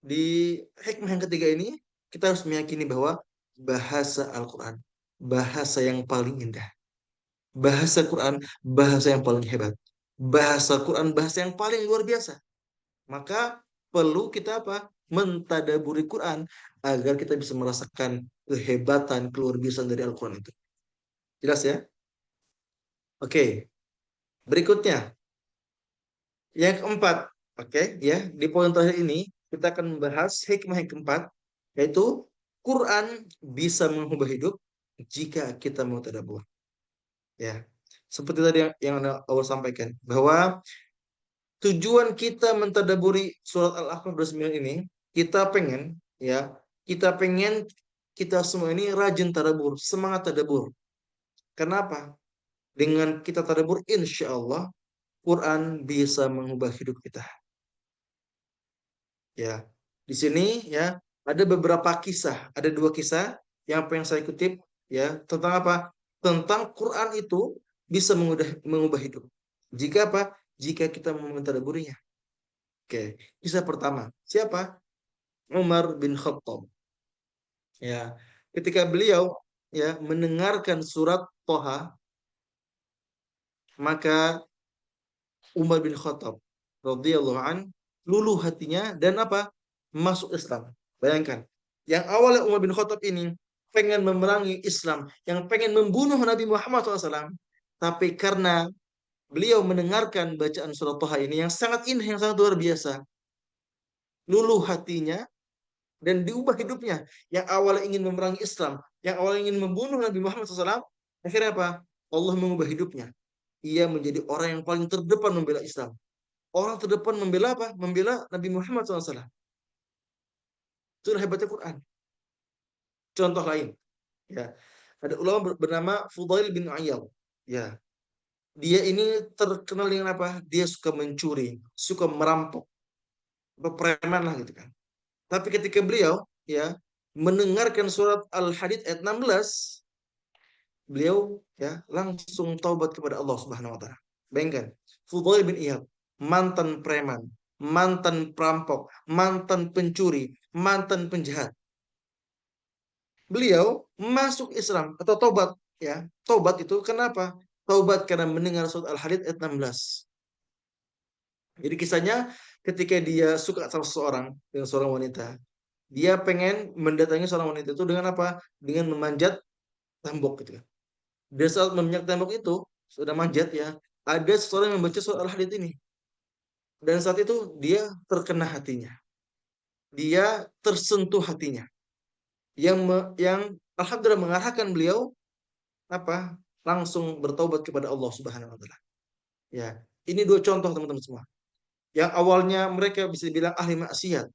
di hikmah yang ketiga ini kita harus meyakini bahwa bahasa Al-Quran bahasa yang paling indah. Bahasa Quran bahasa yang paling hebat. Bahasa Quran bahasa yang paling luar biasa. Maka perlu kita apa? Mentadaburi Quran agar kita bisa merasakan kehebatan, keluar biasaan dari Al-Quran itu. Jelas ya? Oke. Berikutnya, yang keempat. Oke, ya. Di poin terakhir ini kita akan membahas hikmah yang keempat, yaitu Quran bisa mengubah hidup jika kita mau tadabbur. Ya. Seperti tadi yang Allah sampaikan bahwa tujuan kita mentadaburi surat Al-Ahqaf 29 ini, kita pengen ya, kita semua ini rajin tadabur, semangat tadabur. Kenapa? Dengan kita tadabur, insya Allah Quran bisa mengubah hidup kita. Ya, di sini ya ada beberapa kisah, ada dua kisah yang apa yang saya kutip ya tentang apa? Tentang Quran itu bisa mengubah hidup. Jika apa? Jika kita mau mentadaburinya. Oke, kisah pertama. Siapa? Umar bin Khattab. Ya, ketika beliau ya mendengarkan surat Toha, maka Umar bin Khattab radhiyallahu an luluh hatinya dan apa? Masuk Islam. Bayangkan, yang awalnya Umar bin Khattab ini pengen memerangi Islam, yang pengen membunuh Nabi Muhammad SAW, tapi karena beliau mendengarkan bacaan surat Toha ini yang sangat indah, yang sangat luar biasa, luluh hatinya dan diubah hidupnya. Yang awalnya ingin memerangi Islam, yang awalnya ingin membunuh Nabi Muhammad SAW, akhirnya apa? Allah mengubah hidupnya. Ia menjadi orang yang paling terdepan membela Islam. Orang terdepan membela apa? Membela Nabi Muhammad SAW. Itulah hebatnya Quran. Contoh lain, ya, ada ulama bernama Fudail bin Iyad. Ya, dia ini terkenal dengan apa? Dia suka mencuri, suka merampok. preman lah gitu kan. Tapi ketika beliau ya mendengarkan surat Al-Hadid ayat 16, beliau ya langsung taubat kepada Allah Subhanahu wa taala. Bayangkan, Fudail bin Iyad, mantan preman, mantan perampok, mantan pencuri, mantan penjahat. Beliau masuk Islam atau taubat ya. Taubat itu kenapa? Taubat karena mendengar surat Al-Hadid ayat 16. Jadi kisahnya ketika dia suka sama seseorang, dengan seorang wanita, dia pengen mendatangi seorang wanita itu dengan apa? Dengan memanjat tembok gitu kan. Dia saat memanjat tembok itu, sudah manjat ya, ada seseorang yang membaca surat Al-Hadid ini. Dan saat itu dia terkena hatinya. Dia tersentuh hatinya. Yang alhamdulillah mengarahkan beliau apa? Langsung bertaubat kepada Allah Subhanahu wa taala. Ya, ini dua contoh teman-teman semua. Yang awalnya mereka bisa dibilang ahli maksiat,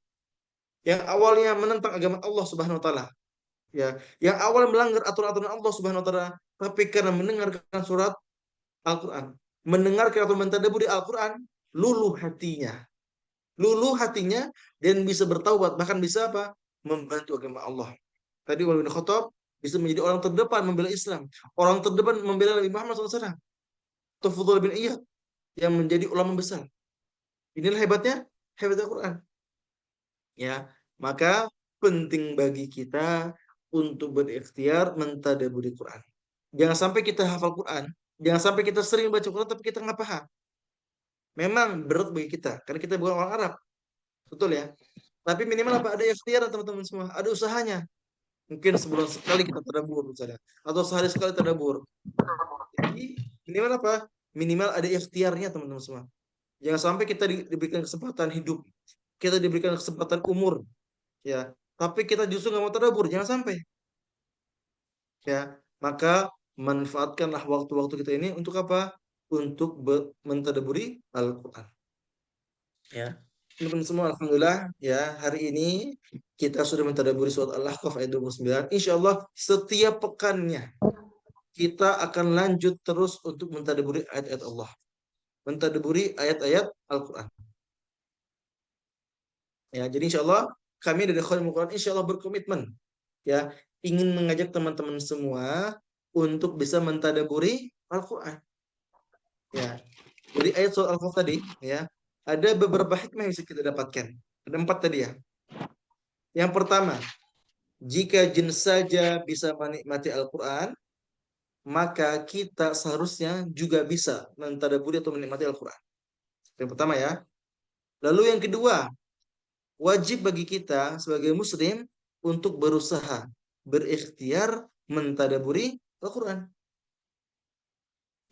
yang awalnya menentang agama Allah Subhanahu wa taala, ya, yang awal melanggar aturan-aturan Allah Subhanahu wa taala, tapi karena mendengarkan surat Al-Qur'an, mendengarkan atau mentadabburi Al-Qur'an, luluh hatinya. Luluh hatinya dan bisa bertaubat, bahkan bisa apa? Membantu agama Allah. Tadi Umar bin Khattab bisa menjadi orang terdepan membela Islam, orang terdepan membela Nabi Muhammad SAW. Fudail bin Iyad yang menjadi ulama besar. Inilah hebatnya Al-Qur'an. Ya, maka penting bagi kita untuk berikhtiar mentadabburi Quran. Jangan sampai kita hafal Quran, jangan sampai kita sering baca Quran tapi kita nggak paham. Memang berat bagi kita karena kita bukan orang Arab, betul ya. Tapi minimal apa? Ada ikhtiar teman-teman semua, ada usahanya. Mungkin sebulan sekali kita tadabbur misalnya, atau sehari sekali tadabbur. Jadi minimal apa? Minimal ada ikhtiarnya teman-teman semua. Jangan sampai kita diberikan kesempatan hidup, kita diberikan kesempatan umur, ya. Tapi kita justru nggak mau tadabbur, jangan sampai. Ya, maka manfaatkanlah waktu-waktu kita ini untuk apa? Untuk mentadabburi Al-Qur'an. Ya. Teman-teman semua, alhamdulillah ya, hari ini kita sudah mentadabburi surat Al-Ahqaf ayat 29. Insyaallah setiap pekannya kita akan lanjut terus untuk mentadabburi ayat-ayat Allah. Mentadabburi ayat-ayat Al-Qur'an. Ya, jadi insyaallah kami dari Khalimul Quran insyaallah berkomitmen ya ingin mengajak teman-teman semua untuk bisa mentadabburi Al-Qur'an. Ya. Dari ayat surat Al-Kahf tadi ya, ada beberapa hikmah yang bisa kita dapatkan. Ada 4 tadi ya. Yang pertama, jika jin saja bisa menikmati Al-Qur'an, maka kita seharusnya juga bisa mentadabburi atau menikmati Al-Qur'an. Yang pertama ya. Lalu yang kedua, wajib bagi kita sebagai muslim untuk berusaha, berikhtiar mentadabburi Al-Qur'an.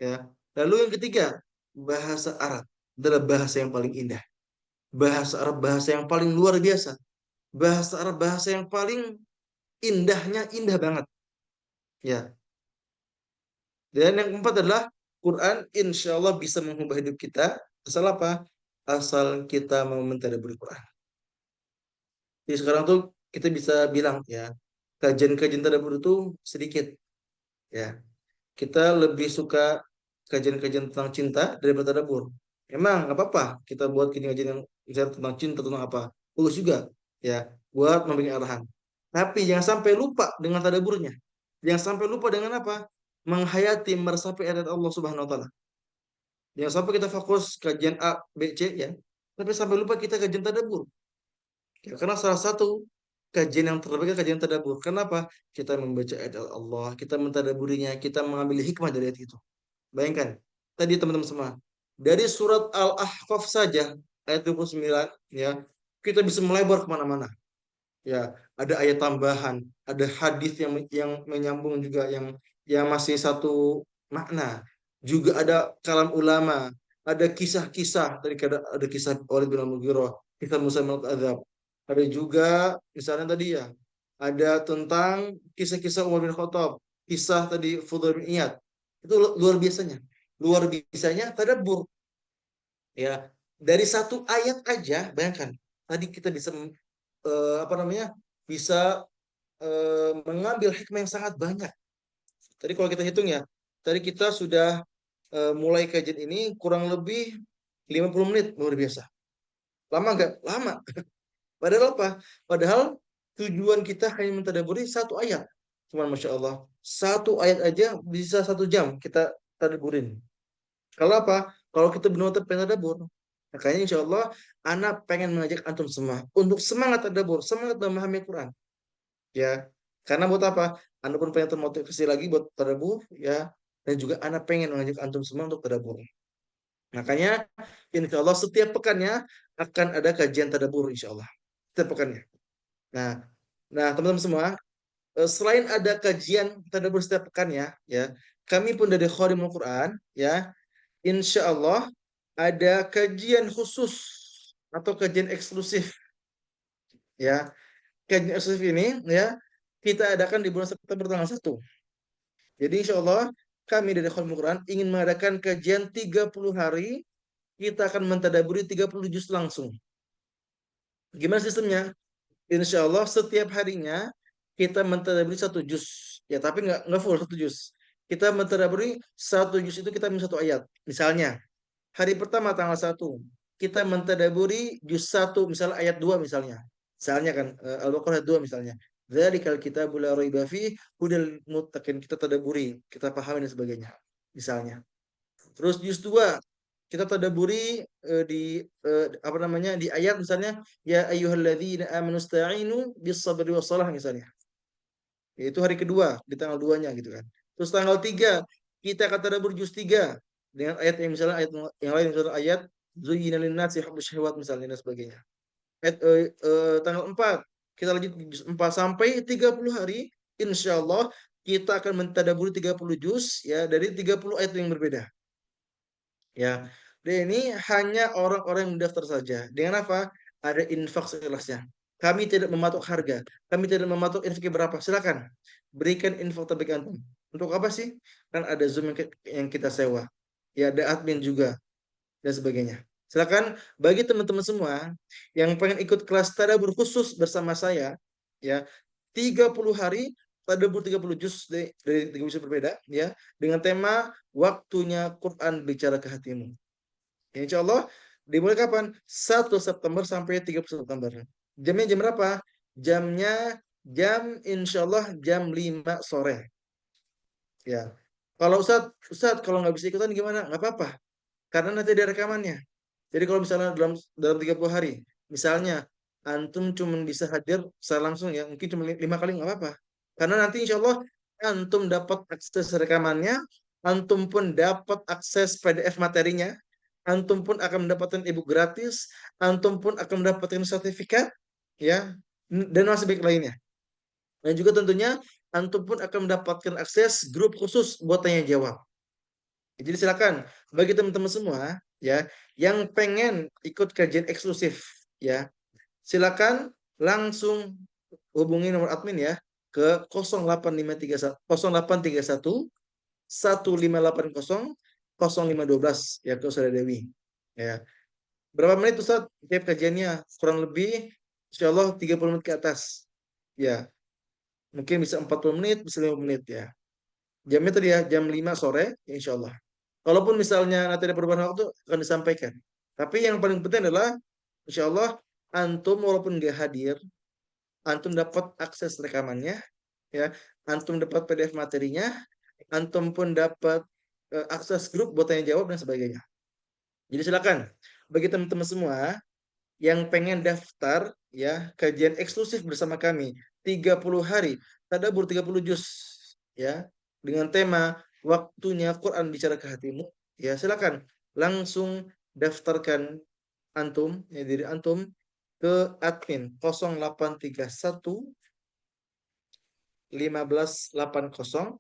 Ya. Lalu yang ketiga, bahasa Arab adalah bahasa yang paling indah. Bahasa Arab bahasa yang paling luar biasa. Bahasa Arab bahasa yang paling indahnya indah banget. Ya. Dan yang keempat adalah Quran insya Allah bisa mengubah hidup kita. Asal apa? Asal kita mau mentadabburi Quran. Jadi sekarang tuh kita bisa bilang ya, kajian-kajian tadabbur itu sedikit. Ya. Kita lebih suka kajian-kajian tentang cinta daripada tadabbur. Emang nggak apa-apa kita buat kajian yang misalnya tentang cinta tentang apa. Bagus juga ya buat memberikan arahan. Tapi jangan sampai lupa dengan tadabburnya. Jangan sampai lupa dengan apa? Menghayati meresapi ayat Allah Subhanahu wa taala. Jangan sampai kita fokus kajian A, B, C ya. Tapi sampai lupa kita kajian tadabbur. Ya, karena salah satu kajian yang terbaik adalah kajian tadabbur. Kenapa? Kita membaca ayat Allah, kita mentadabburinya, kita mengambil hikmah dari ayat itu. Bayangkan, tadi teman-teman semua, dari surat Al-Ahqaf saja, ayat 29, ya, kita bisa melebar kemana-mana. Ya, ada ayat tambahan, ada hadis yang menyambung juga, yang masih satu makna. Juga ada kalam ulama, ada kisah-kisah, tadi ada kisah Walid bin Al-Mughirah, kisah Musa bin Al-Adzab. Ada juga, misalnya tadi ya, ada tentang kisah-kisah Umar bin Khattab, kisah tadi Fudail bin Iyad. Itu luar biasanya. Luar biasanya tadabbur. Ya, dari satu ayat aja, bayangkan. Tadi kita bisa apa namanya? Bisa mengambil hikmah yang sangat banyak. Tadi kalau kita hitung ya, tadi kita sudah mulai kajian ini kurang lebih 50 menit, luar biasa. Lama nggak? Lama. Padahal apa? Padahal tujuan kita hanya mentadaburi satu ayat. Cuman Masya Allah, satu ayat aja bisa 1 jam kita tadaburin. Kalau apa? Kalau kita benar-benar pengen tadabur. Makanya insya Allah, anak pengen mengajak antum semua untuk semangat tadabur, semangat memahami Quran. Ya, karena buat apa? Anda pun pengen termotivasi lagi buat tadabur, ya. Dan juga anak pengen mengajak antum semua untuk tadabur. Makanya, insya Allah setiap pekannya akan ada kajian tadabur, insya Allah. Setiap pekannya. Nah, nah teman-teman semua, selain ada kajian tadabur setiap pekannya, ya, kami pun dari Khadimul Quran, ya, insya Allah ada kajian khusus atau kajian eksklusif, ya. Kajian eksklusif ini, ya, kita adakan di bulan September tanggal 1. Jadi insya Allah kami dari Khadimul Quran ingin mengadakan kajian 30 hari. Kita akan mentadaburi 30 juz langsung. Gimana sistemnya? Insya Allah setiap harinya kita mentadaburi 1 juz. Ya, tapi nggak full 1 juz. Kita mentadaburi 1 juz itu kita ambil 1 ayat. Misalnya, hari pertama tanggal 1, kita mentadaburi juz 1, misalnya ayat 2 misalnya. Misalnya kan, Al-Baqarah ayat 2 misalnya. Dzalikal kitabul la raiba fihi hudal muttaqin. Kita tadaburi, kita pahami dan sebagainya. Misalnya. Terus juz 2 kita tadaburi di apa namanya di ayat misalnya ya ayyuhalladzina amanu sta'inu bis sabri was salah misalnya. Yaitu hari kedua di tanggal 2-nya gitu kan. Terus tanggal 3 kita akan tadabbur juz 3 dengan ayat yang misalnya ayat yang lain misalnya ayat zuyyina lin-nasi hubbus syahwat misalnya dan sebagainya. Ayat tanggal 4 kita lanjut juz 4 sampai 30 hari insyaallah kita akan mentadabburi 30 juz ya dari 30 ayat yang berbeda. Ya. Dan ini hanya orang-orang yang mendaftar saja. Dengan apa? Ada infak seikhlasnya. Kami tidak mematok harga. Kami tidak mematok infaknya berapa. Silakan berikan infak terbaik antum. Untuk apa sih? Kan ada Zoom yang kita sewa. Ya, ada admin juga dan sebagainya. Silakan bagi teman-teman semua yang pengen ikut kelas tadabbur khusus bersama saya, ya, 30 hari tadabbur 30 juz dari 30 juz berbeda, ya, dengan tema waktunya Quran bicara ke hatimu. Ya, insya Allah dimulai kapan? 1 September sampai 30 September. Jamnya jam berapa? Jamnya insya Allah jam 5 sore. Ya. Kalau Ustaz kalau nggak bisa ikutan gimana? Nggak apa-apa. Karena nanti ada rekamannya. Jadi kalau misalnya dalam 30 hari, misalnya antum cuma bisa hadir secara langsung ya, mungkin cuma 5 kali nggak apa-apa. Karena nanti insya Allah antum dapat akses rekamannya, antum pun dapat akses PDF materinya, antum pun akan mendapatkan e-book gratis, antum pun akan mendapatkan sertifikat, ya, dan masih banyak lainnya. Dan juga tentunya antum pun akan mendapatkan akses grup khusus buat tanya jawab. Jadi silakan bagi teman-teman semua ya yang pengen ikut kajian eksklusif ya, silakan langsung hubungi nomor admin ya ke 0831 1580 0512 ya ke Saudara Dewi. Ya. Berapa menit Ustaz tiap kajiannya? Kurang lebih insyaallah 30 menit ke atas. Ya. Mungkin bisa 40 menit, bisa 50 menit ya. Jamnya tadi ya, jam 5 sore, ya insya Allah. Kalaupun misalnya nanti ada perubahan waktu, akan disampaikan. Tapi yang paling penting adalah, insya Allah, antum walaupun nggak hadir, antum dapat akses rekamannya, ya, antum dapat PDF materinya, antum pun dapat akses grup buat tanya jawab dan sebagainya. Jadi silakan, bagi teman-teman semua yang pengen daftar, ya, kajian eksklusif bersama kami, 30 hari, tadabbur 30 juz, ya, dengan tema waktunya Quran bicara ke hatimu, ya silakan langsung daftarkan antum, ya diri antum ke admin 0831 1580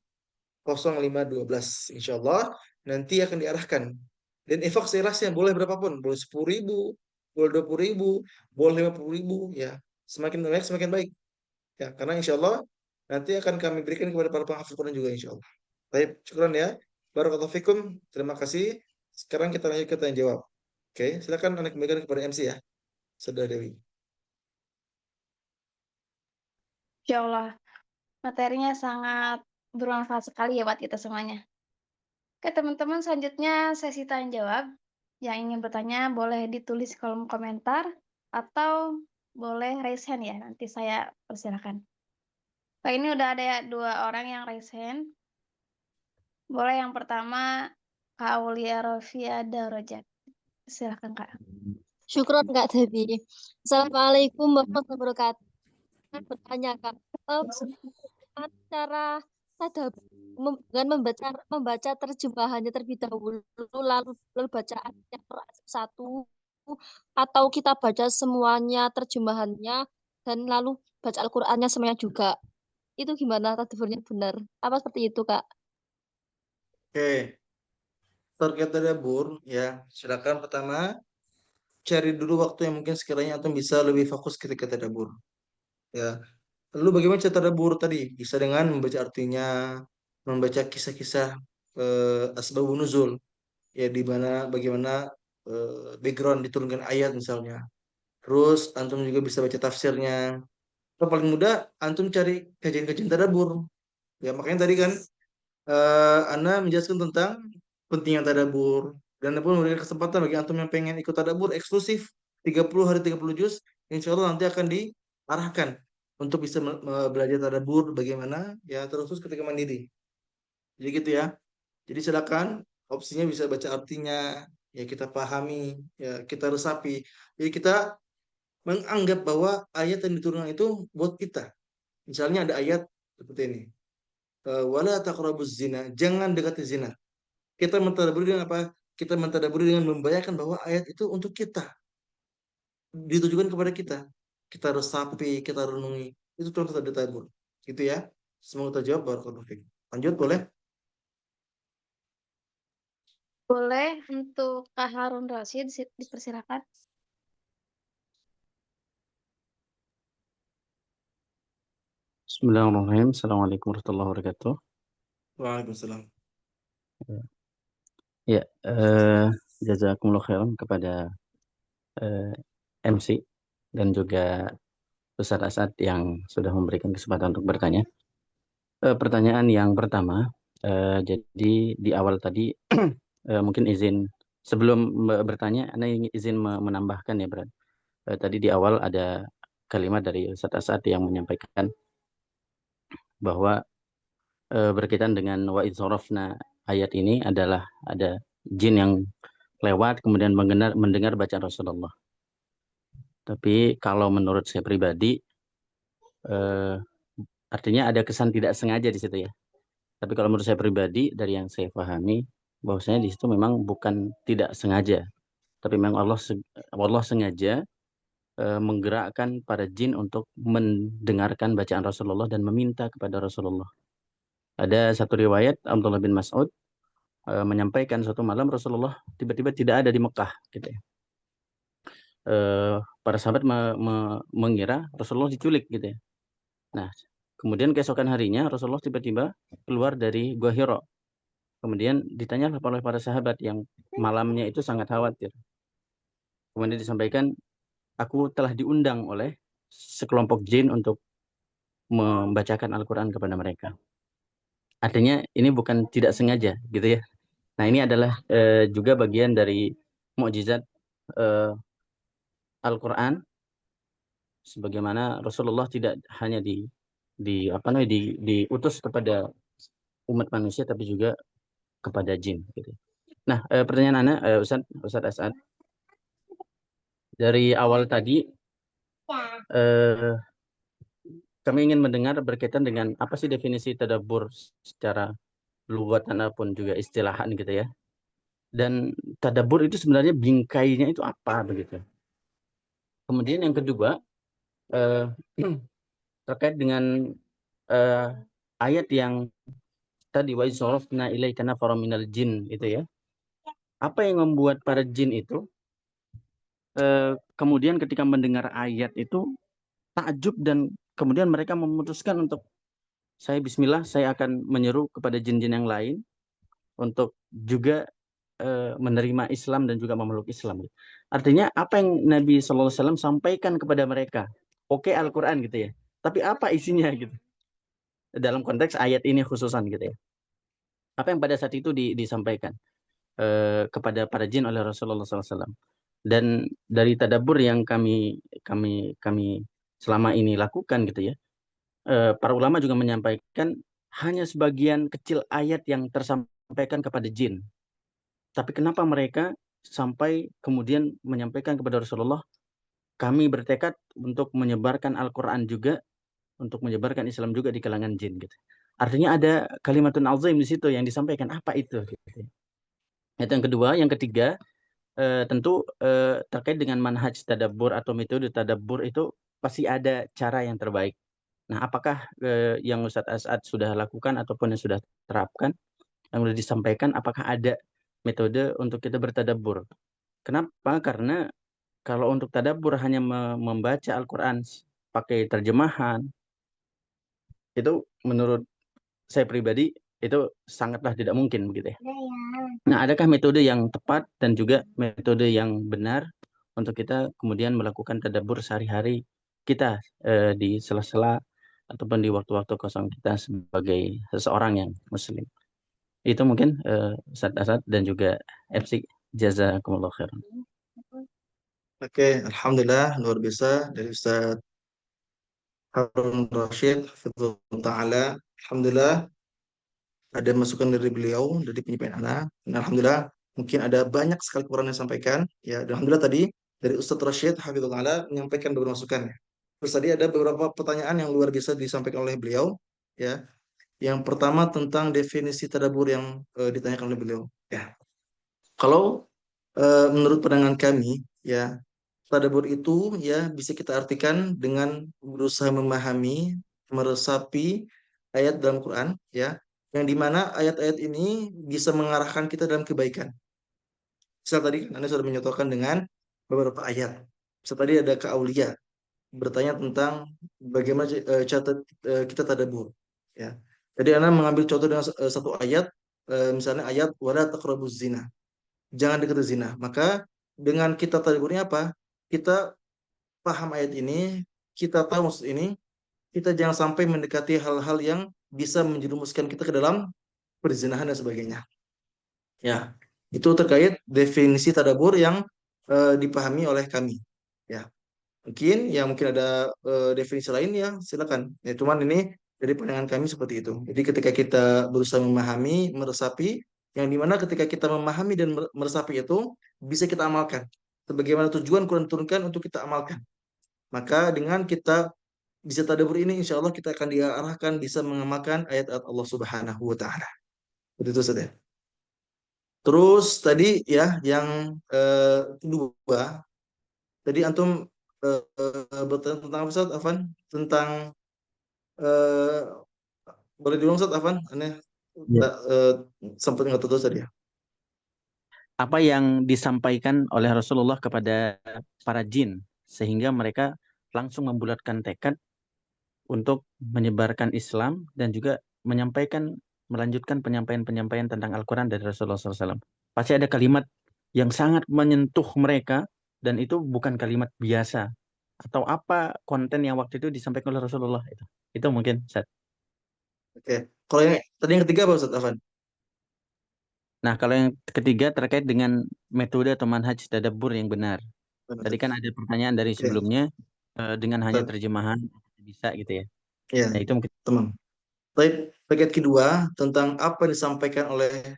0512. Insyaallah nanti akan diarahkan. Dan infak seirasnya boleh berapapun, boleh 10.000, boleh 20.000, boleh 50.000, ya. Semakin banyak semakin baik. Ya, karena insya Allah nanti akan kami berikan kepada para penghafal Quran juga insya Allah. Baik, syukran ya. Barakallahu fikum. Terima kasih. Sekarang kita lanjut ke tanya jawab. Oke, silakan Anda kembalikan kepada MC ya. Saudara Dewi. Insya Allah, materinya sangat bermanfaat sekali ya buat kita semuanya. Oke, teman-teman, selanjutnya sesi tanya jawab. Yang ingin bertanya boleh ditulis kolom komentar atau boleh raise hand ya, nanti saya persilahkan. Kak, ini udah ada ya 2 orang yang raise hand. Boleh yang pertama Kak Aulia Rofia Darajat. Silahkan Kak. Syukron Kak Devi. Assalamualaikum warahmatullahi wabarakatuh. Saya bertanya Kak, cara dengan membaca terjemahannya terlebih dahulu, lalu baca ayat satu, atau kita baca semuanya terjemahannya dan lalu baca Al-Qur'annya semuanya juga. Itu gimana tadabburnya benar? Apa seperti itu Kak? Oke, terkait tadabbur ya, silakan pertama cari dulu waktu yang mungkin sekiranya antum bisa lebih fokus ketika tadabbur. Ya, lalu bagaimana cara tadabbur tadi? Bisa dengan membaca artinya, membaca kisah-kisah asbabun nuzul, ya di mana bagaimana background diturunkan ayat misalnya. Terus antum juga bisa baca tafsirnya. Atau paling mudah antum cari kajian-kajian tadabbur. Ya makanya tadi kan Anda menjelaskan tentang pentingnya tadabbur dan pun memberikan kesempatan bagi antum yang pengen ikut tadabbur eksklusif 30 hari 30 juz, insya Allah nanti akan diarahkan untuk bisa belajar tadabbur bagaimana ya terus ketika mandiri. Jadi gitu ya. Jadi silakan opsinya bisa baca artinya, ya kita pahami, ya kita resapi. Jadi kita menganggap bahwa ayat yang diturunkan itu buat kita. Misalnya ada ayat seperti ini. Wala taqrabuz zina, jangan dekati zina. Kita mentadabburi dengan apa? Kita mentadabburi dengan membayangkan bahwa ayat itu untuk kita, ditujukan kepada kita. Kita resapi, kita renungi. Itu contoh tadabbur. Gitu ya. Semoga terjawab. Barakallahu fiik. Lanjut boleh? Boleh untuk Kak Harun Rasyid dipersilakan. Bismillahirrahmanirrahim. Assalamualaikum warahmatullahi wabarakatuh. Waalaikumsalam. Ya, jazakumullah khairan kepada MC dan juga Ustaz Asad yang sudah memberikan kesempatan untuk bertanya. Pertanyaan yang pertama, jadi di awal tadi mungkin izin sebelum bertanya, Anda izin menambahkan ya, Brad. Tadi di awal ada kalimat dari Ustaz Asad yang menyampaikan bahwa berkaitan dengan wa idzarafna, ayat ini adalah ada jin yang lewat kemudian mendengar bacaan Rasulullah. Tapi kalau menurut saya pribadi artinya ada kesan tidak sengaja di situ ya. Tapi kalau menurut saya pribadi dari yang saya pahami bahwasanya di situ memang bukan tidak sengaja, tapi memang Allah sengaja menggerakkan para jin untuk mendengarkan bacaan Rasulullah dan meminta kepada Rasulullah. Ada satu riwayat Abdullah bin Mas'ud menyampaikan suatu malam Rasulullah tiba-tiba tidak ada di Mekah gitu ya. Para sahabat mengira Rasulullah diculik gitu ya. Nah, kemudian keesokan harinya Rasulullah tiba-tiba keluar dari Gua Hira. Kemudian ditanya oleh para sahabat yang malamnya itu sangat khawatir. Kemudian disampaikan, aku telah diundang oleh sekelompok jin untuk membacakan Al-Quran kepada mereka. Artinya ini bukan tidak sengaja gitu ya. Nah ini adalah juga bagian dari mukjizat Al-Quran, sebagaimana Rasulullah tidak hanya diutus kepada umat manusia tapi juga kepada jin gitu. Nah, pertanyaan Anda, Ustaz Asad, dari awal tadi kami ingin mendengar berkaitan dengan apa sih definisi tadabbur secara lugatan pun juga istilahan gitu ya. Dan tadabbur itu sebenarnya bingkainya itu apa begitu. Kemudian yang kedua terkait dengan ayat yang tadi wa idzarafna ilaika nafaran minal jin itu ya. Apa yang membuat para jin itu kemudian ketika mendengar ayat itu takjub dan kemudian mereka memutuskan untuk saya bismillah, saya akan menyeru kepada jin-jin yang lain untuk juga menerima Islam dan juga memeluk Islam. Artinya apa yang Nabi SAW sampaikan kepada mereka, oke Al-Quran gitu ya, tapi apa isinya gitu dalam konteks ayat ini khususan gitu ya, apa yang pada saat itu disampaikan kepada para jin oleh Rasulullah SAW. Dan dari tadabbur yang kami selama ini lakukan gitu ya, para ulama juga menyampaikan hanya sebagian kecil ayat yang tersampaikan kepada jin. Tapi kenapa mereka sampai kemudian menyampaikan kepada Rasulullah, kami bertekad untuk menyebarkan Al-Quran juga, untuk menyebarkan Islam juga di kalangan jin gitu. Artinya ada kalimatun azim di situ yang disampaikan, apa itu gitu. Itu yang kedua. Yang ketiga, tentu terkait dengan manhaj tadabbur atau metode tadabbur itu pasti ada cara yang terbaik. Nah, apakah yang Ustadz As'ad sudah lakukan ataupun yang sudah terapkan, yang sudah disampaikan, apakah ada metode untuk kita bertadabbur? Kenapa? Karena kalau untuk tadabbur hanya membaca Al-Quran pakai terjemahan, itu menurut saya pribadi itu sangatlah tidak mungkin begitu ya. Nah, adakah metode yang tepat dan juga metode yang benar untuk kita kemudian melakukan tadabbur sehari-hari kita di sela-sela ataupun di waktu-waktu kosong kita sebagai seseorang yang muslim? Itu mungkin Ustadz Asad dan juga FC, jazakumullah khairan. Oke, alhamdulillah luar biasa dari Ustaz Harun Rashid, hafizahullah taala. Alhamdulillah ada masukan dari beliau dari penyampaian anak. Dan alhamdulillah mungkin ada banyak sekali Quran yang disampaikan ya. Dan alhamdulillah tadi dari Ustaz Rashid hafizahullah taala menyampaikan beberapa masukan ya. Terus tadi ada beberapa pertanyaan yang luar biasa disampaikan oleh beliau ya. Yang pertama tentang definisi tadabbur yang ditanyakan oleh beliau ya. Kalau menurut pandangan kami ya, tadabbur itu ya bisa kita artikan dengan berusaha memahami, meresapi ayat dalam Quran ya, yang dimana ayat-ayat ini bisa mengarahkan kita dalam kebaikan. Misal tadi kan Anda sudah menyatakan dengan beberapa ayat. Misal tadi ada Kak Aulia bertanya tentang bagaimana cara kita tadabbur ya. Jadi Anda mengambil contoh dengan satu ayat, misalnya ayat wala taqrabuz zina. Jangan dekati zina. Maka dengan kita tadabburnya apa? Kita paham ayat ini, kita tahu maksud ini, kita jangan sampai mendekati hal-hal yang bisa menjerumuskan kita ke dalam perzinahan dan sebagainya. Ya, itu terkait definisi tadabbur yang dipahami oleh kami. Ya, mungkin ada definisi lain ya, silakan. Ya, cuman ini dari pandangan kami seperti itu. Jadi ketika kita berusaha memahami, meresapi, yang dimana ketika kita memahami dan meresapi itu bisa kita amalkan. Sebagaimana tujuan Quran turunkan untuk kita amalkan. Maka dengan kita bisa tadabbur ini, insya Allah kita akan diarahkan bisa mengamalkan ayat-ayat Allah Subhanahu Wa Taala. Begitu saja. Terus tadi ya yang kedua, tadi antum bertanya tentang apa Ustaz Afan? Tentang eh, boleh diulang Ustaz Afan? Aneh Ya. sempat nggak terus tadi ya. Apa yang disampaikan oleh Rasulullah kepada para jin sehingga mereka langsung membulatkan tekad untuk menyebarkan Islam dan juga melanjutkan penyampaian-penyampaian tentang Al-Quran dari Rasulullah SAW. Pasti ada kalimat yang sangat menyentuh mereka dan itu bukan kalimat biasa. Atau apa konten yang waktu itu disampaikan oleh Rasulullah itu. Itu mungkin, Ustaz. Oke. Kalau yang tadi yang ketiga apa Ustaz Afan? Nah, kalau yang ketiga terkait dengan metode atau manhaj tadabbur yang benar. Tadi kan ada pertanyaan dari Oke. sebelumnya dengan hanya terjemahan bisa gitu ya. Ya, Nah, itu mungkin teman. Baik, bagian kedua tentang apa yang disampaikan oleh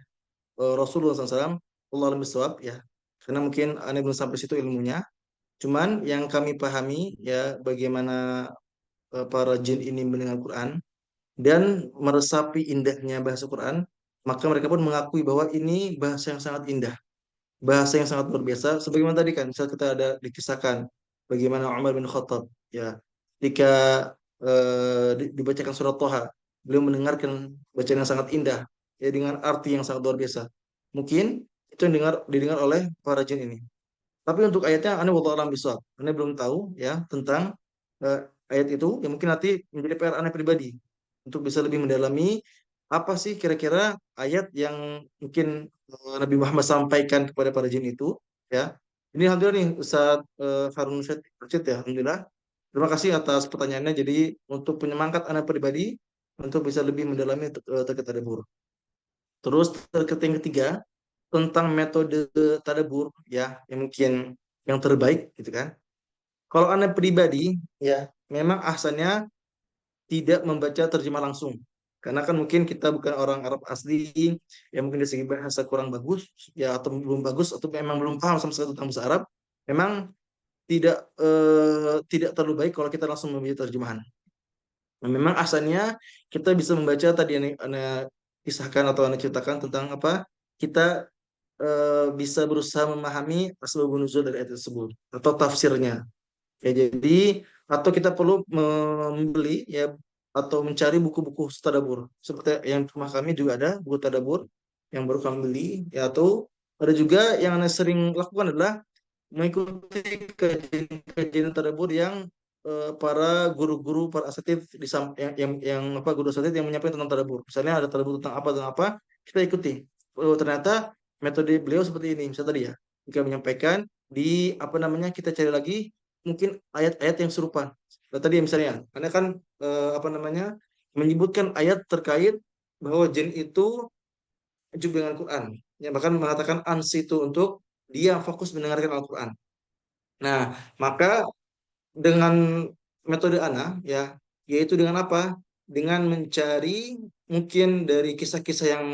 Rasulullah SAW, Allah alam bisawab ya. Karena mungkin Anda belum sampai situ ilmunya. Cuman yang kami pahami ya bagaimana para jin ini mendengar Quran dan meresapi indahnya bahasa Quran, maka mereka pun mengakui bahwa ini bahasa yang sangat indah, bahasa yang sangat luar biasa. Sebagaimana tadi kan, misal kita ada dikisahkan bagaimana Umar bin Khattab ya, ketika dibacakan surat Toha, beliau mendengarkan bacaan yang sangat indah, ya dengan arti yang sangat luar biasa. Mungkin itu yang didengar oleh para jin ini. Tapi untuk ayatnya, Anda wallahu alam bishawab. Anda belum tahu ya tentang ayat itu. Yang mungkin nanti menjadi PR Anda pribadi untuk bisa lebih mendalami apa sih kira-kira ayat yang mungkin Nabi Muhammad sampaikan kepada para jin itu. Ya, ini alhamdulillah nih Ustaz Harun Rashid ya, alhamdulillah. Terima kasih atas pertanyaannya. Jadi untuk penyemangat Anda pribadi untuk bisa lebih mendalami terkait tadabbur. Terus terkait yang ketiga tentang metode tadabbur ya yang mungkin yang terbaik gitu kan. Kalau Anda pribadi ya memang ahsannya tidak membaca terjemah langsung. Karena kan mungkin kita bukan orang Arab asli, ya mungkin dari segi bahasa kurang bagus, ya atau belum bagus, atau memang belum paham sama sekali tentang bahasa Arab. Memang tidak terlalu baik kalau kita langsung membaca terjemahan. Nah, memang asalnya kita bisa membaca tadi yang Anda kisahkan atau Anda ceritakan tentang apa kita bisa berusaha memahami asbabun nuzul dari ayat tersebut atau tafsirnya. Ya, jadi atau kita perlu membeli ya atau mencari buku-buku tadabbur. Seperti yang rumah kami juga ada buku tadabbur yang baru kami beli ya atau ada juga yang Anda sering lakukan adalah mengikuti kajian tadabbur yang para guru-guru para asatidz yang apa guru asatidz yang menyampaikan tentang tadabbur. Misalnya ada tadabbur tentang apa, kita ikuti. Oh, ternyata metode beliau seperti ini. Misalnya tadi ya, jika menyampaikan di apa namanya kita cari lagi mungkin ayat-ayat yang serupa. Nah, tadi misalnya, karena kan apa namanya menyebutkan ayat terkait bahwa jin itu juga dengan Quran. Ya, bahkan mengatakan ansitu untuk dia fokus mendengarkan Al-Quran. Nah, maka dengan metode Ana ya, yaitu dengan apa? Dengan mencari mungkin dari kisah-kisah yang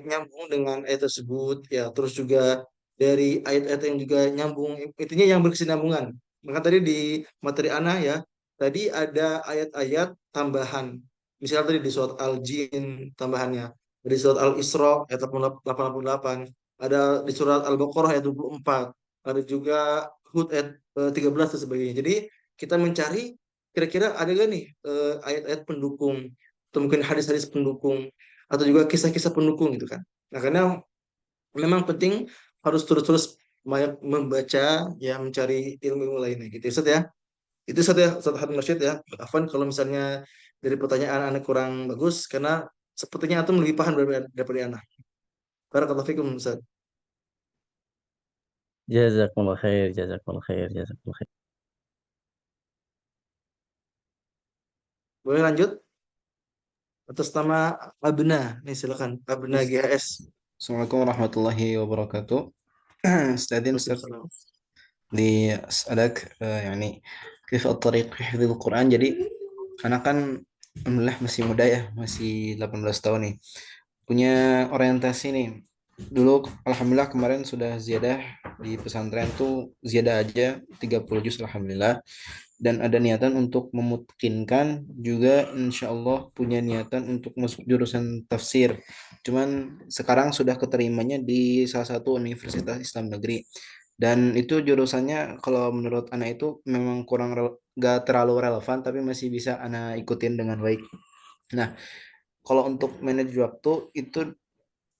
nyambung dengan ayat tersebut ya, terus juga dari ayat-ayat yang juga nyambung, intinya yang berkesinambungan. Maka tadi di materi Ana ya, tadi ada ayat-ayat tambahan. Misalnya tadi di surat Al-Jin tambahannya, di surat Al-Isra ayat 88, ada di surat Al-Baqarah ayat 24, ada juga Hud ayat 13 dan sebagainya. Jadi kita mencari kira-kira ada gak nih ayat-ayat pendukung atau mungkin hadis-hadis pendukung atau juga kisah-kisah pendukung gitu kan. Nah, karena memang penting harus terus-terus banyak membaca ya mencari ilmu lainnya gitu Ustaz ya. Itu Ustaz ya, Ustaz Harun Rashid ya. Afwan kalau misalnya dari pertanyaan anak kurang bagus karena sepertinya antum lebih paham daripada anak. Barakallahu fikum Ustaz. Jazakumullah khair, jazakumullah khair, jazakumullah khair. Boleh lanjut? Atas nama Abna. Nih silakan Abna GHS. Assalamualaikum warahmatullahi wabarakatuh. استاذن استاذ Waalaikumsalam. لأسألك يعني كيف الطريق في حفظ القرآن. Jadi karena kan alhamdulillah masih muda ya, masih 18 tahun nih, punya orientasi nih. Dulu alhamdulillah kemarin sudah ziyadah di pesantren tuh, ziyadah aja 30 juz alhamdulillah, dan ada niatan untuk memutkinkan juga, insya Allah punya niatan untuk masuk jurusan tafsir. Cuman sekarang sudah keterimanya di salah satu universitas Islam negeri, dan itu jurusannya kalau menurut anak itu memang gak terlalu relevan, tapi masih bisa anak ikutin dengan baik. Nah, kalau untuk manage waktu itu,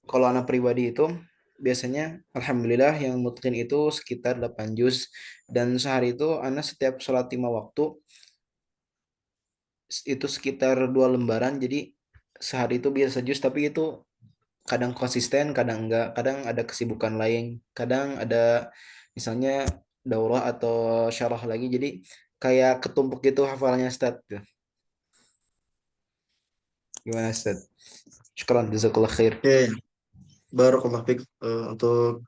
kalau anak pribadi itu biasanya alhamdulillah yang mutkin itu sekitar 8 juz, dan sehari itu anak setiap sholat 5 waktu itu sekitar 2 lembaran. Jadi sehari itu biasa juz, tapi itu kadang konsisten, kadang enggak, kadang ada kesibukan lain, kadang ada misalnya daurah atau syarah lagi, jadi kayak ketumpuk gitu hafalnya Ustaz. Gimana Ustaz? Syukran, jazakallah khair. Oke, barakallahu fik untuk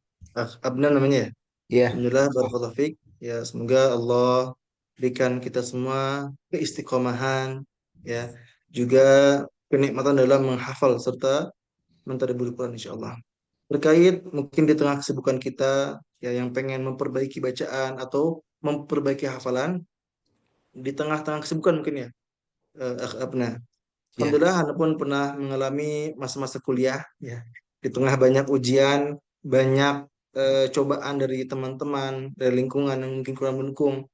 Abna namanya ya. Ya, Alhamdulillah barakallahu fik. Ya, semoga Allah berikan kita semua keistiqomahan ya, juga kenikmatan dalam menghafal serta mentadabburi Quran insyaallah. Terkait mungkin di tengah kesibukan kita ya yang pengen memperbaiki bacaan atau memperbaiki hafalan di tengah-tengah kesibukan mungkin ya Abna. ya, Alhamdulillah Anda pun pernah mengalami masa-masa kuliah ya. Di tengah banyak ujian, banyak cobaan dari teman-teman, dari lingkungan yang mungkin kurang mendukung.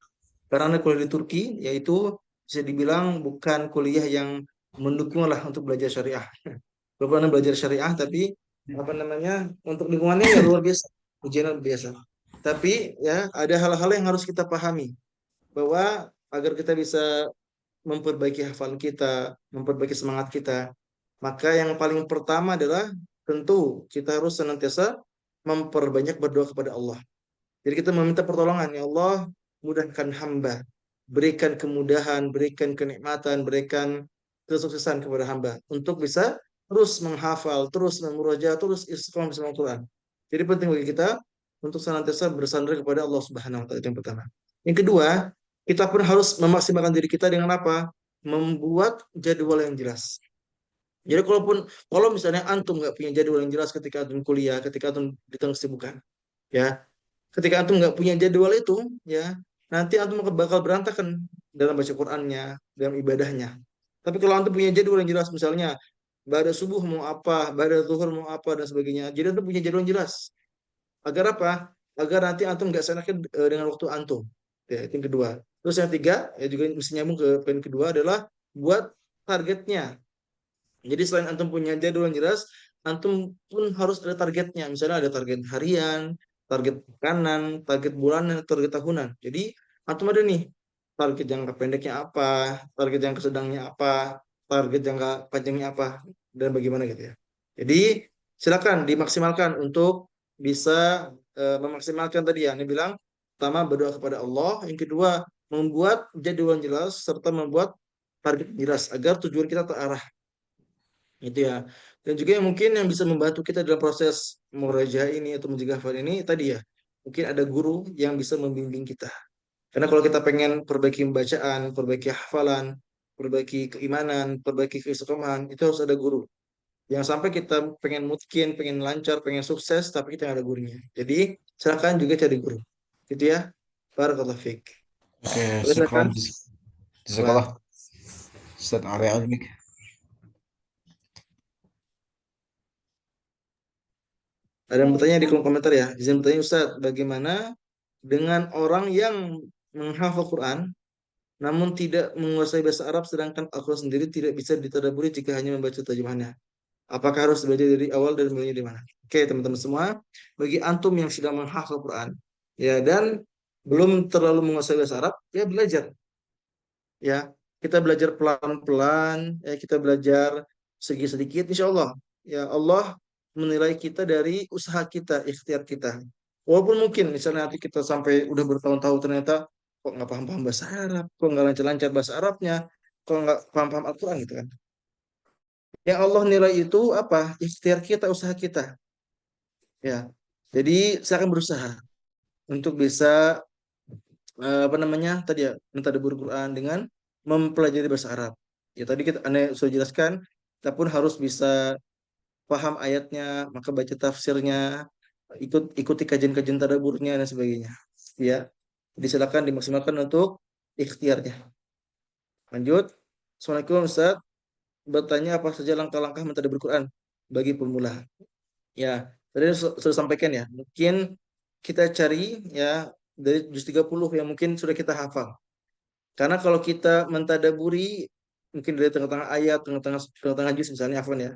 Karena Anda kuliah di Turki, yaitu bisa dibilang bukan kuliah yang mendukung lah untuk belajar syariah. Walaupun Anda belajar syariah, tapi apa namanya untuk lingkungannya ya luar biasa, ujian luar biasa. Tapi ya ada hal-hal yang harus kita pahami bahwa agar kita bisa memperbaiki hafalan kita, memperbaiki semangat kita, maka yang paling pertama adalah tentu kita harus senantiasa memperbanyak berdoa kepada Allah. Jadi kita meminta pertolongan, ya Allah, mudahkan hamba, berikan kemudahan, berikan kenikmatan, berikan kesuksesan kepada hamba untuk bisa terus menghafal, terus memurojaah, terus istiqomah bersama Al-Quran. Jadi penting bagi kita untuk senantiasa bersandar kepada Allah Subhanahu wa taala. Itu yang pertama. Yang kedua, kita pun harus memaksimalkan diri kita dengan apa? Membuat jadwal yang jelas. Jadi kalau misalnya antum nggak punya jadwal yang jelas ketika antum kuliah, ketika antum di tengah kesibukan, ya, ketika antum nggak punya jadwal itu, ya, nanti antum bakal berantakan dalam baca Qur'annya, dalam ibadahnya. Tapi kalau antum punya jadwal yang jelas, misalnya pada subuh mau apa, pada zuhur mau apa dan sebagainya, jadi antum punya jadwal yang jelas. Agar apa? Agar nanti antum nggak seenaknya dengan waktu antum. Ya, itu yang kedua. Terus yang tiga, ya juga mesti nyambung ke poin kedua adalah buat targetnya. Jadi selain antum punya jadwal yang jelas, antum pun harus ada targetnya. Misalnya ada target harian, target bulanan, target bulanan, target tahunan. Jadi antum ada nih target jangka pendeknya apa, target jangka sedangnya apa, target jangka panjangnya apa, dan bagaimana gitu ya. Jadi silakan dimaksimalkan untuk bisa memaksimalkan tadi ya. Ini bilang pertama berdoa kepada Allah, yang kedua membuat jadwal yang jelas serta membuat target yang jelas agar tujuan kita terarah. Itu ya. Dan juga yang mungkin yang bisa membantu kita dalam proses murajaah ini atau menjaga hafal ini tadi ya. Mungkin ada guru yang bisa membimbing kita. Karena kalau kita pengen perbaiki bacaan, perbaiki hafalan, perbaiki keimanan, perbaiki keistiqomahan, itu harus ada guru. Jangan sampai kita pengen mungkin, pengen lancar, pengen sukses, tapi kita nggak ada gurunya. Jadi silakan juga cari guru. Gitu ya. Barakallahu fiik. Oke, Boleh silakan. syukran. Jazakallah. Ustaz Ali Almik. Ada yang bertanya di kolom komentar ya. Izin bertanya Ustaz, bagaimana dengan orang yang menghafal Quran namun tidak menguasai bahasa Arab sedangkan Al-Quran sendiri tidak bisa ditadaburi jika hanya membaca terjemahannya? Apakah harus belajar dari awal dan mulainya di mana? Oke, teman-teman semua, bagi antum yang sudah menghafal Quran ya dan belum terlalu menguasai bahasa Arab, ya belajar. Ya, kita belajar pelan-pelan, ya kita belajar sedikit-sedikit, insya Allah. Ya Allah menilai kita dari usaha kita, ikhtiar kita. Walaupun mungkin misalnya nanti kita sampai udah bertahun-tahun ternyata kok nggak paham-paham bahasa Arab, kok nggak lancar-lancar bahasa Arabnya, kok nggak paham-paham Al-Quran gitu kan. Yang Allah nilai itu apa? Ikhtiar kita, usaha kita. Ya, jadi saya akan berusaha untuk bisa apa namanya tadi ya mentadabbur Quran dengan mempelajari bahasa Arab. Ya tadi Anda sudah jelaskan, kita pun harus bisa paham ayatnya, maka baca tafsirnya, ikuti kajian-kajian tadabburnya dan sebagainya. Ya, jadi silakan dimaksimalkan untuk ikhtiarnya. Lanjut. Assalamualaikum Ustaz. Bertanya apa saja langkah-langkah mentadabbur Quran bagi pemula? Ya, tadi sudah sampaikan ya. Mungkin kita cari ya dari juz 30 yang mungkin sudah kita hafal. Karena kalau kita mentadaburi mungkin dari tengah-tengah ayat, tengah-tengah juz misalnya afwan ya.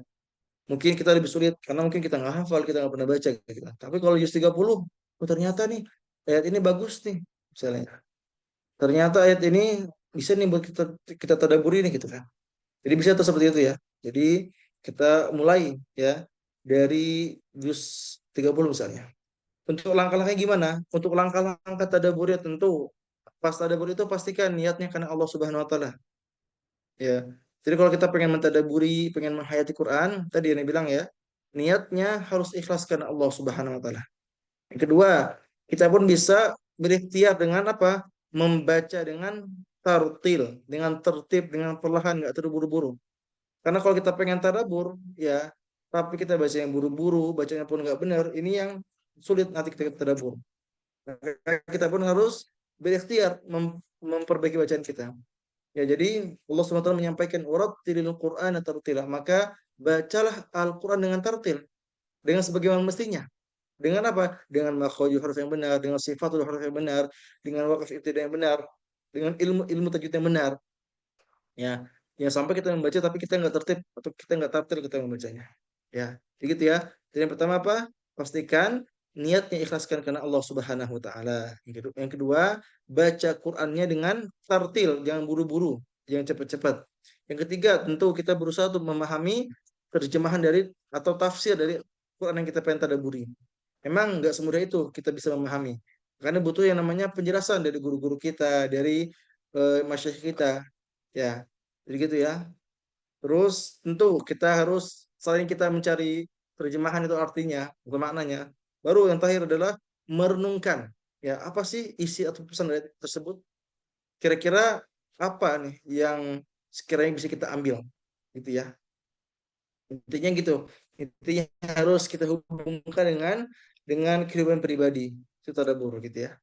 Mungkin kita lebih sulit karena mungkin kita nggak hafal, kita nggak pernah baca gitu. Tapi kalau juz 30, oh ternyata nih ayat ini bagus nih misalnya. Ternyata ayat ini bisa nih buat kita tadaburi nih gitu kan. Jadi bisa tuh seperti itu ya. Jadi kita mulai ya dari juz 30 misalnya. Untuk langkah-langkahnya gimana? Untuk langkah-langkah tadabbur ya tentu pas tadabbur itu pastikan niatnya karena Allah Subhanahu wa taala. Ya. Jadi kalau kita pengen mentadabburi, pengen menghayati Quran, tadi yang bilang ya, niatnya harus ikhlas karena Allah Subhanahu wa taala. Yang kedua, kita pun bisa berikhtiar dengan apa? Membaca dengan tartil, dengan tertib, dengan perlahan, nggak terburu-buru. Karena kalau kita pengen tadabbur, ya, tapi kita baca yang buru-buru, bacanya pun nggak benar, ini yang sulit nanti kita tadabbur. Kita pun harus berikhtiar memperbaiki bacaan kita. Ya, jadi Allah SWT menyampaikan warattilil Qur'ana tartila, maka bacalah Al-Qur'an dengan tartil, dengan sebagaimana mestinya. Dengan apa? Dengan makhrajul huruf yang benar, dengan sifatul huruf yang benar, dengan waqaf ibtida yang benar, dengan ilmu tajwid yang benar. Ya, yang sampai kita membaca tapi kita nggak tertib atau kita nggak tartil kita membacanya. Ya, begitu ya. Jadi yang pertama apa? Pastikan niatnya ikhlaskan karena Allah Subhanahu wa taala. Yang kedua, baca Qur'annya dengan tartil, jangan buru-buru, jangan cepat-cepat. Yang ketiga, tentu kita berusaha untuk memahami terjemahan dari atau tafsir dari Quran yang kita pengen tadabburi. Memang nggak semudah itu kita bisa memahami. Karena butuh yang namanya penjelasan dari guru-guru kita, dari masyayikh kita. Ya, jadi gitu ya. Terus tentu kita harus selain kita mencari terjemahan itu artinya, bukan maknanya. Baru yang terakhir adalah merenungkan ya apa sih isi atau pesan ayat tersebut. Kira-kira apa nih yang sekiranya bisa kita ambil gitu ya. Intinya gitu. Intinya harus kita hubungkan dengan kehidupan pribadi. Itu tadabbur gitu ya.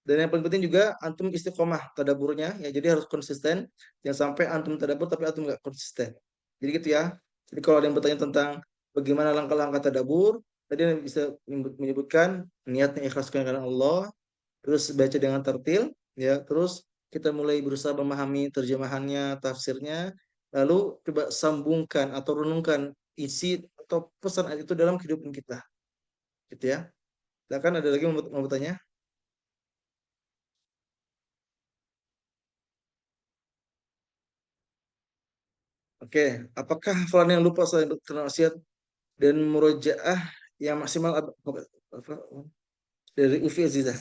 Dan yang paling penting juga antum istiqomah tadaburnya ya. Jadi harus konsisten. Jangan sampai antum tadabur tapi antum nggak konsisten. Jadi gitu ya. Jadi kalau ada yang bertanya tentang bagaimana langkah-langkah tadabur, tadi yang bisa menyebutkan niatnya ikhlaskan karena Allah, terus baca dengan tertil, ya, terus kita mulai berusaha memahami terjemahannya, tafsirnya, lalu coba sambungkan atau renungkan isi atau pesan ayat itu dalam kehidupan kita, gitu ya. Silakan ada lagi mau bertanya? Oke, apakah hafalan yang lupa selain nasihat dan murojaah yang maksimal dari Ufi Azizah?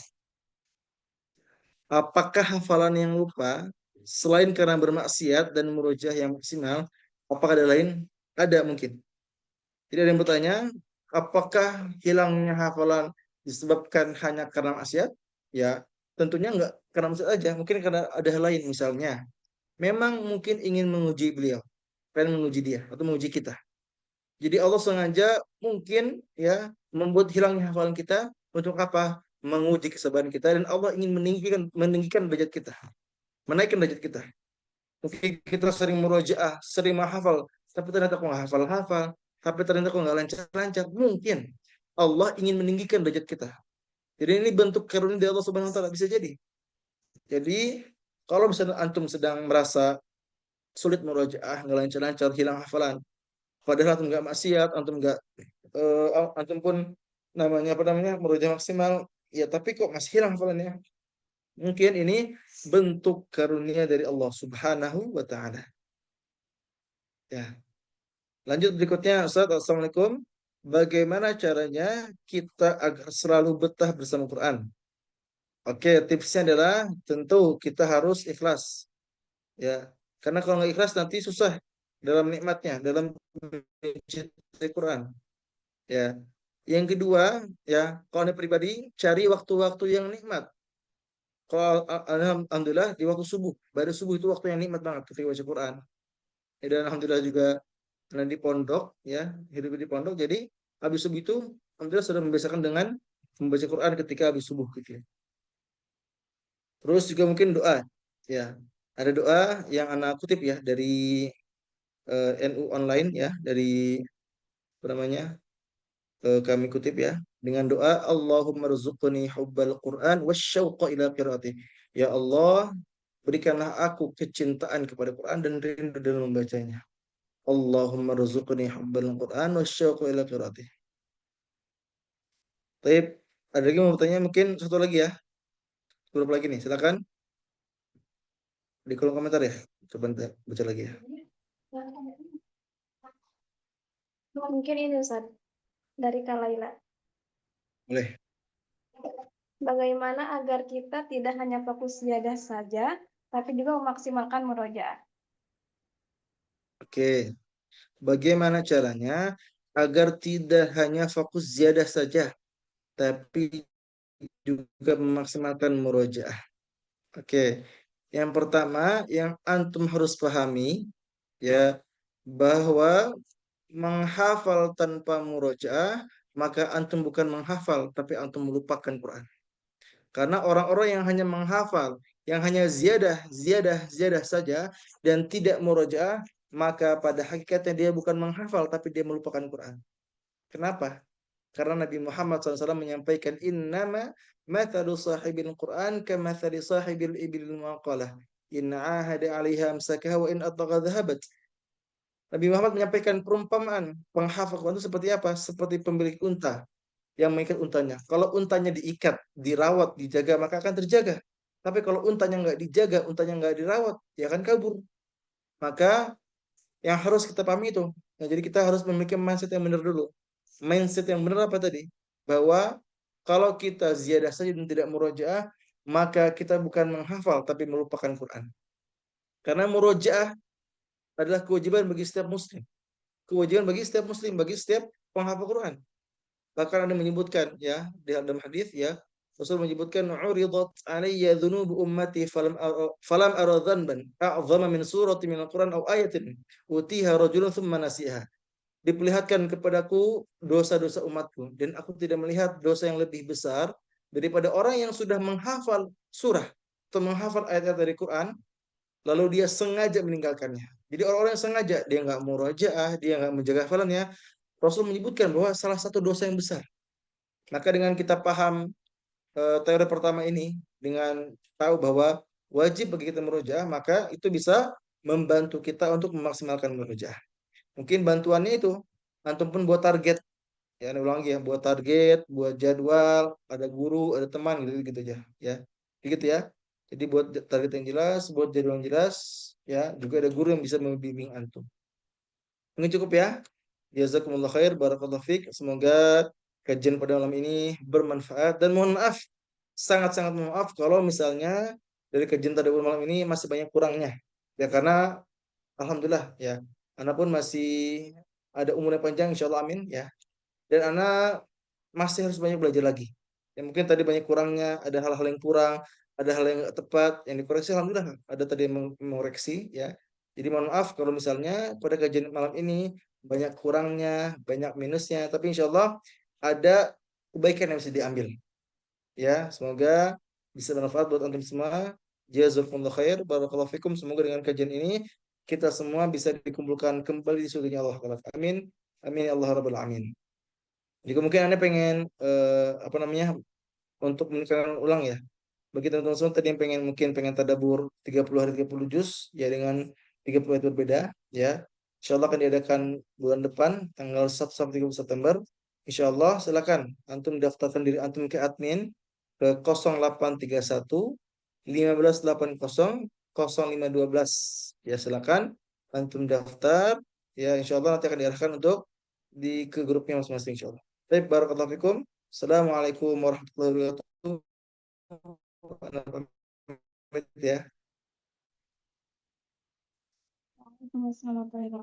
Apakah hafalan yang lupa selain karena bermaksiat dan murojaah yang maksimal, apakah ada lain? Ada mungkin. Jadi ada yang bertanya, apakah hilangnya hafalan disebabkan hanya karena maksiat? Ya, tentunya enggak karena maksiat aja, mungkin karena ada hal lain misalnya. Memang mungkin ingin menguji beliau, pengen menguji dia atau menguji kita. Jadi Allah sengaja mungkin ya membuat hilangnya hafalan kita untuk apa? Menguji kesabaran kita dan Allah ingin meninggikan derajat kita, menaikkan derajat kita. Mungkin kita sering murojaah, sering menghafal, tapi ternyata kok nggak hafal-hafal, tapi ternyata kok nggak lancar-lancar. Mungkin Allah ingin meninggikan derajat kita. Jadi ini bentuk karunia dari Allah Subhanahu Wa Taala, bisa jadi. Jadi kalau misalnya antum sedang merasa sulit murojaah, nggak lancar-lancar, hilang hafalan, padahal antum nggak maksiat, antum pun namanya murojaah maksimal, ya tapi kok masih hilang hafalannya. Mungkin ini bentuk karunia dari Allah Subhanahu wa taala. Ya. Lanjut berikutnya Ustaz. Assalamualaikum. Bagaimana caranya kita agar selalu betah bersama Quran? Oke, tipsnya adalah tentu kita harus ikhlas. Ya. Karena kalau nggak ikhlas nanti susah dalam nikmatnya, dalam mencintai Quran. Ya. Yang kedua, ya, kalau Anda pribadi cari waktu-waktu yang nikmat. Kalau alhamdulillah di waktu subuh, baru subuh itu waktu yang nikmat banget ketika baca Quran. Ya, dan alhamdulillah juga di pondok, ya, hidup di pondok. Jadi habis subuh itu alhamdulillah sudah membiasakan dengan membaca Quran ketika habis subuh gitu ya. Terus juga mungkin doa, ya. Ada doa yang anak kutip ya dari NU online ya, dari apa namanya? Kami kutip ya dengan doa Allahumma rzuqni hubbal Quran wasyauqa ila qiraatih. Ya Allah, berikanlah aku kecintaan kepada Quran dan rindu dalam membacanya. Allahumma rzuqni hubbal Quran wasyauqa ila qiraatih. Baik, ada lagi mau bertanya mungkin satu lagi ya. Berapa lagi nih? Silakan di kolom komentar ya. Coba baca lagi ya. Mungkin ini Ustaz, dari Kalaila. Boleh. Bagaimana agar kita tidak hanya fokus ziyadah saja, tapi juga memaksimalkan murojaah? Oke. Bagaimana caranya agar tidak hanya fokus ziyadah saja, tapi juga memaksimalkan murojaah? Oke. Yang pertama yang antum harus pahami ya bahwa menghafal tanpa murojaah maka antum bukan menghafal tapi antum melupakan Quran. Karena orang-orang yang hanya menghafal, yang hanya ziyadah saja dan tidak murojaah, maka pada hakikatnya dia bukan menghafal tapi dia melupakan Quran. Kenapa? Karena Nabi Muhammad SAW menyampaikan innama mathalu sahibil Quran kamathali sahibil ibil muqalah. In ahada 'alaiha amsakaha wa in atagha dhahabat. Nabi Muhammad menyampaikan perumpamaan penghafal Quran itu seperti apa? Seperti pemilik unta yang mengikat untanya. Kalau untanya diikat, dirawat, dijaga, maka akan terjaga. Tapi kalau untanya nggak dijaga, untanya nggak dirawat, ya akan kabur. Maka yang harus kita pahami itu. Nah, jadi kita harus memiliki mindset yang benar dulu. Mindset yang benar apa tadi? Bahwa kalau kita ziyadah saja dan tidak murojaah, maka kita bukan menghafal tapi melupakan Quran. Karena murojaah adalah kewajiban bagi setiap muslim. Kewajiban bagi setiap muslim, bagi setiap penghafal Quran. Bahkan ada menyebutkan ya di dalam hadis ya, Rasul menyebutkan uridat alayya dzunubu ummati falam ara dzanban a'zama min surati min al-Qur'an aw ayatin utiha rajulun thumma nasiha. Diperlihatkan kepadaku dosa-dosa umatku dan aku tidak melihat dosa yang lebih besar daripada orang yang sudah menghafal surah atau menghafal ayat-ayat dari Quran lalu dia sengaja meninggalkannya. Jadi orang-orang yang sengaja dia nggak murojaah, dia nggak menjaga hafalannya, Rasul menyebutkan bahwa salah satu dosa yang besar. Maka dengan kita paham teori pertama ini, dengan tahu bahwa wajib bagi kita murojaah, maka itu bisa membantu kita untuk memaksimalkan murojaah. Mungkin bantuannya itu, antum pun buat target. Ya, saya ulang lagi ya, buat target, buat jadwal, ada guru, ada teman gitu gitu aja, ya. Gitu ya. Jadi buat target yang jelas, buat jadwal yang jelas, ya. Juga ada guru yang bisa membimbing antum. Mungkin cukup ya. Jazakumullah khair, barakallahu fiik. Semoga kajian pada malam ini bermanfaat dan mohon maaf, sangat-sangat mohon maaf kalau misalnya dari kajian pada malam ini masih banyak kurangnya. Ya karena alhamdulillah ya, Ana pun masih ada umurnya panjang insyaallah amin ya. Dan Ana masih harus banyak belajar lagi. Ya mungkin tadi banyak kurangnya, ada hal-hal yang kurang, ada hal yang nggak tepat, yang dikoreksi alhamdulillah ada tadi yang mengoreksi ya. Jadi mohon maaf kalau misalnya pada kajian malam ini banyak kurangnya, banyak minusnya, tapi insya Allah ada kebaikan yang bisa diambil. Ya, semoga bisa bermanfaat buat antum semua. Jazakumullah khair, barakallahu fikum. Semoga dengan kajian ini kita semua bisa dikumpulkan kembali di surganya Allah Taala. Amin. Amin ya Allah rabbal alamin. Jika mungkin Anda pengen apa namanya untuk mendengarkan ulang ya. Bagi teman-teman semua tadi yang pengen tadabbur 30 hari 30 juz ya dengan 30 ayat berbeda ya. Insyaallah akan diadakan bulan depan tanggal 1 sampai 30 September. Insyaallah silakan antum daftarkan diri antum ke admin ke 0831 1580 0512 ya silakan antum daftar ya insyaallah nanti akan diarahkan untuk ke grupnya masing-masing insyaallah. Baik, barakallahu fikum. Assalamualaikum warahmatullahi wabarakatuh. Ya. Waalaikumsalam warahmatullahi wabarakatuh.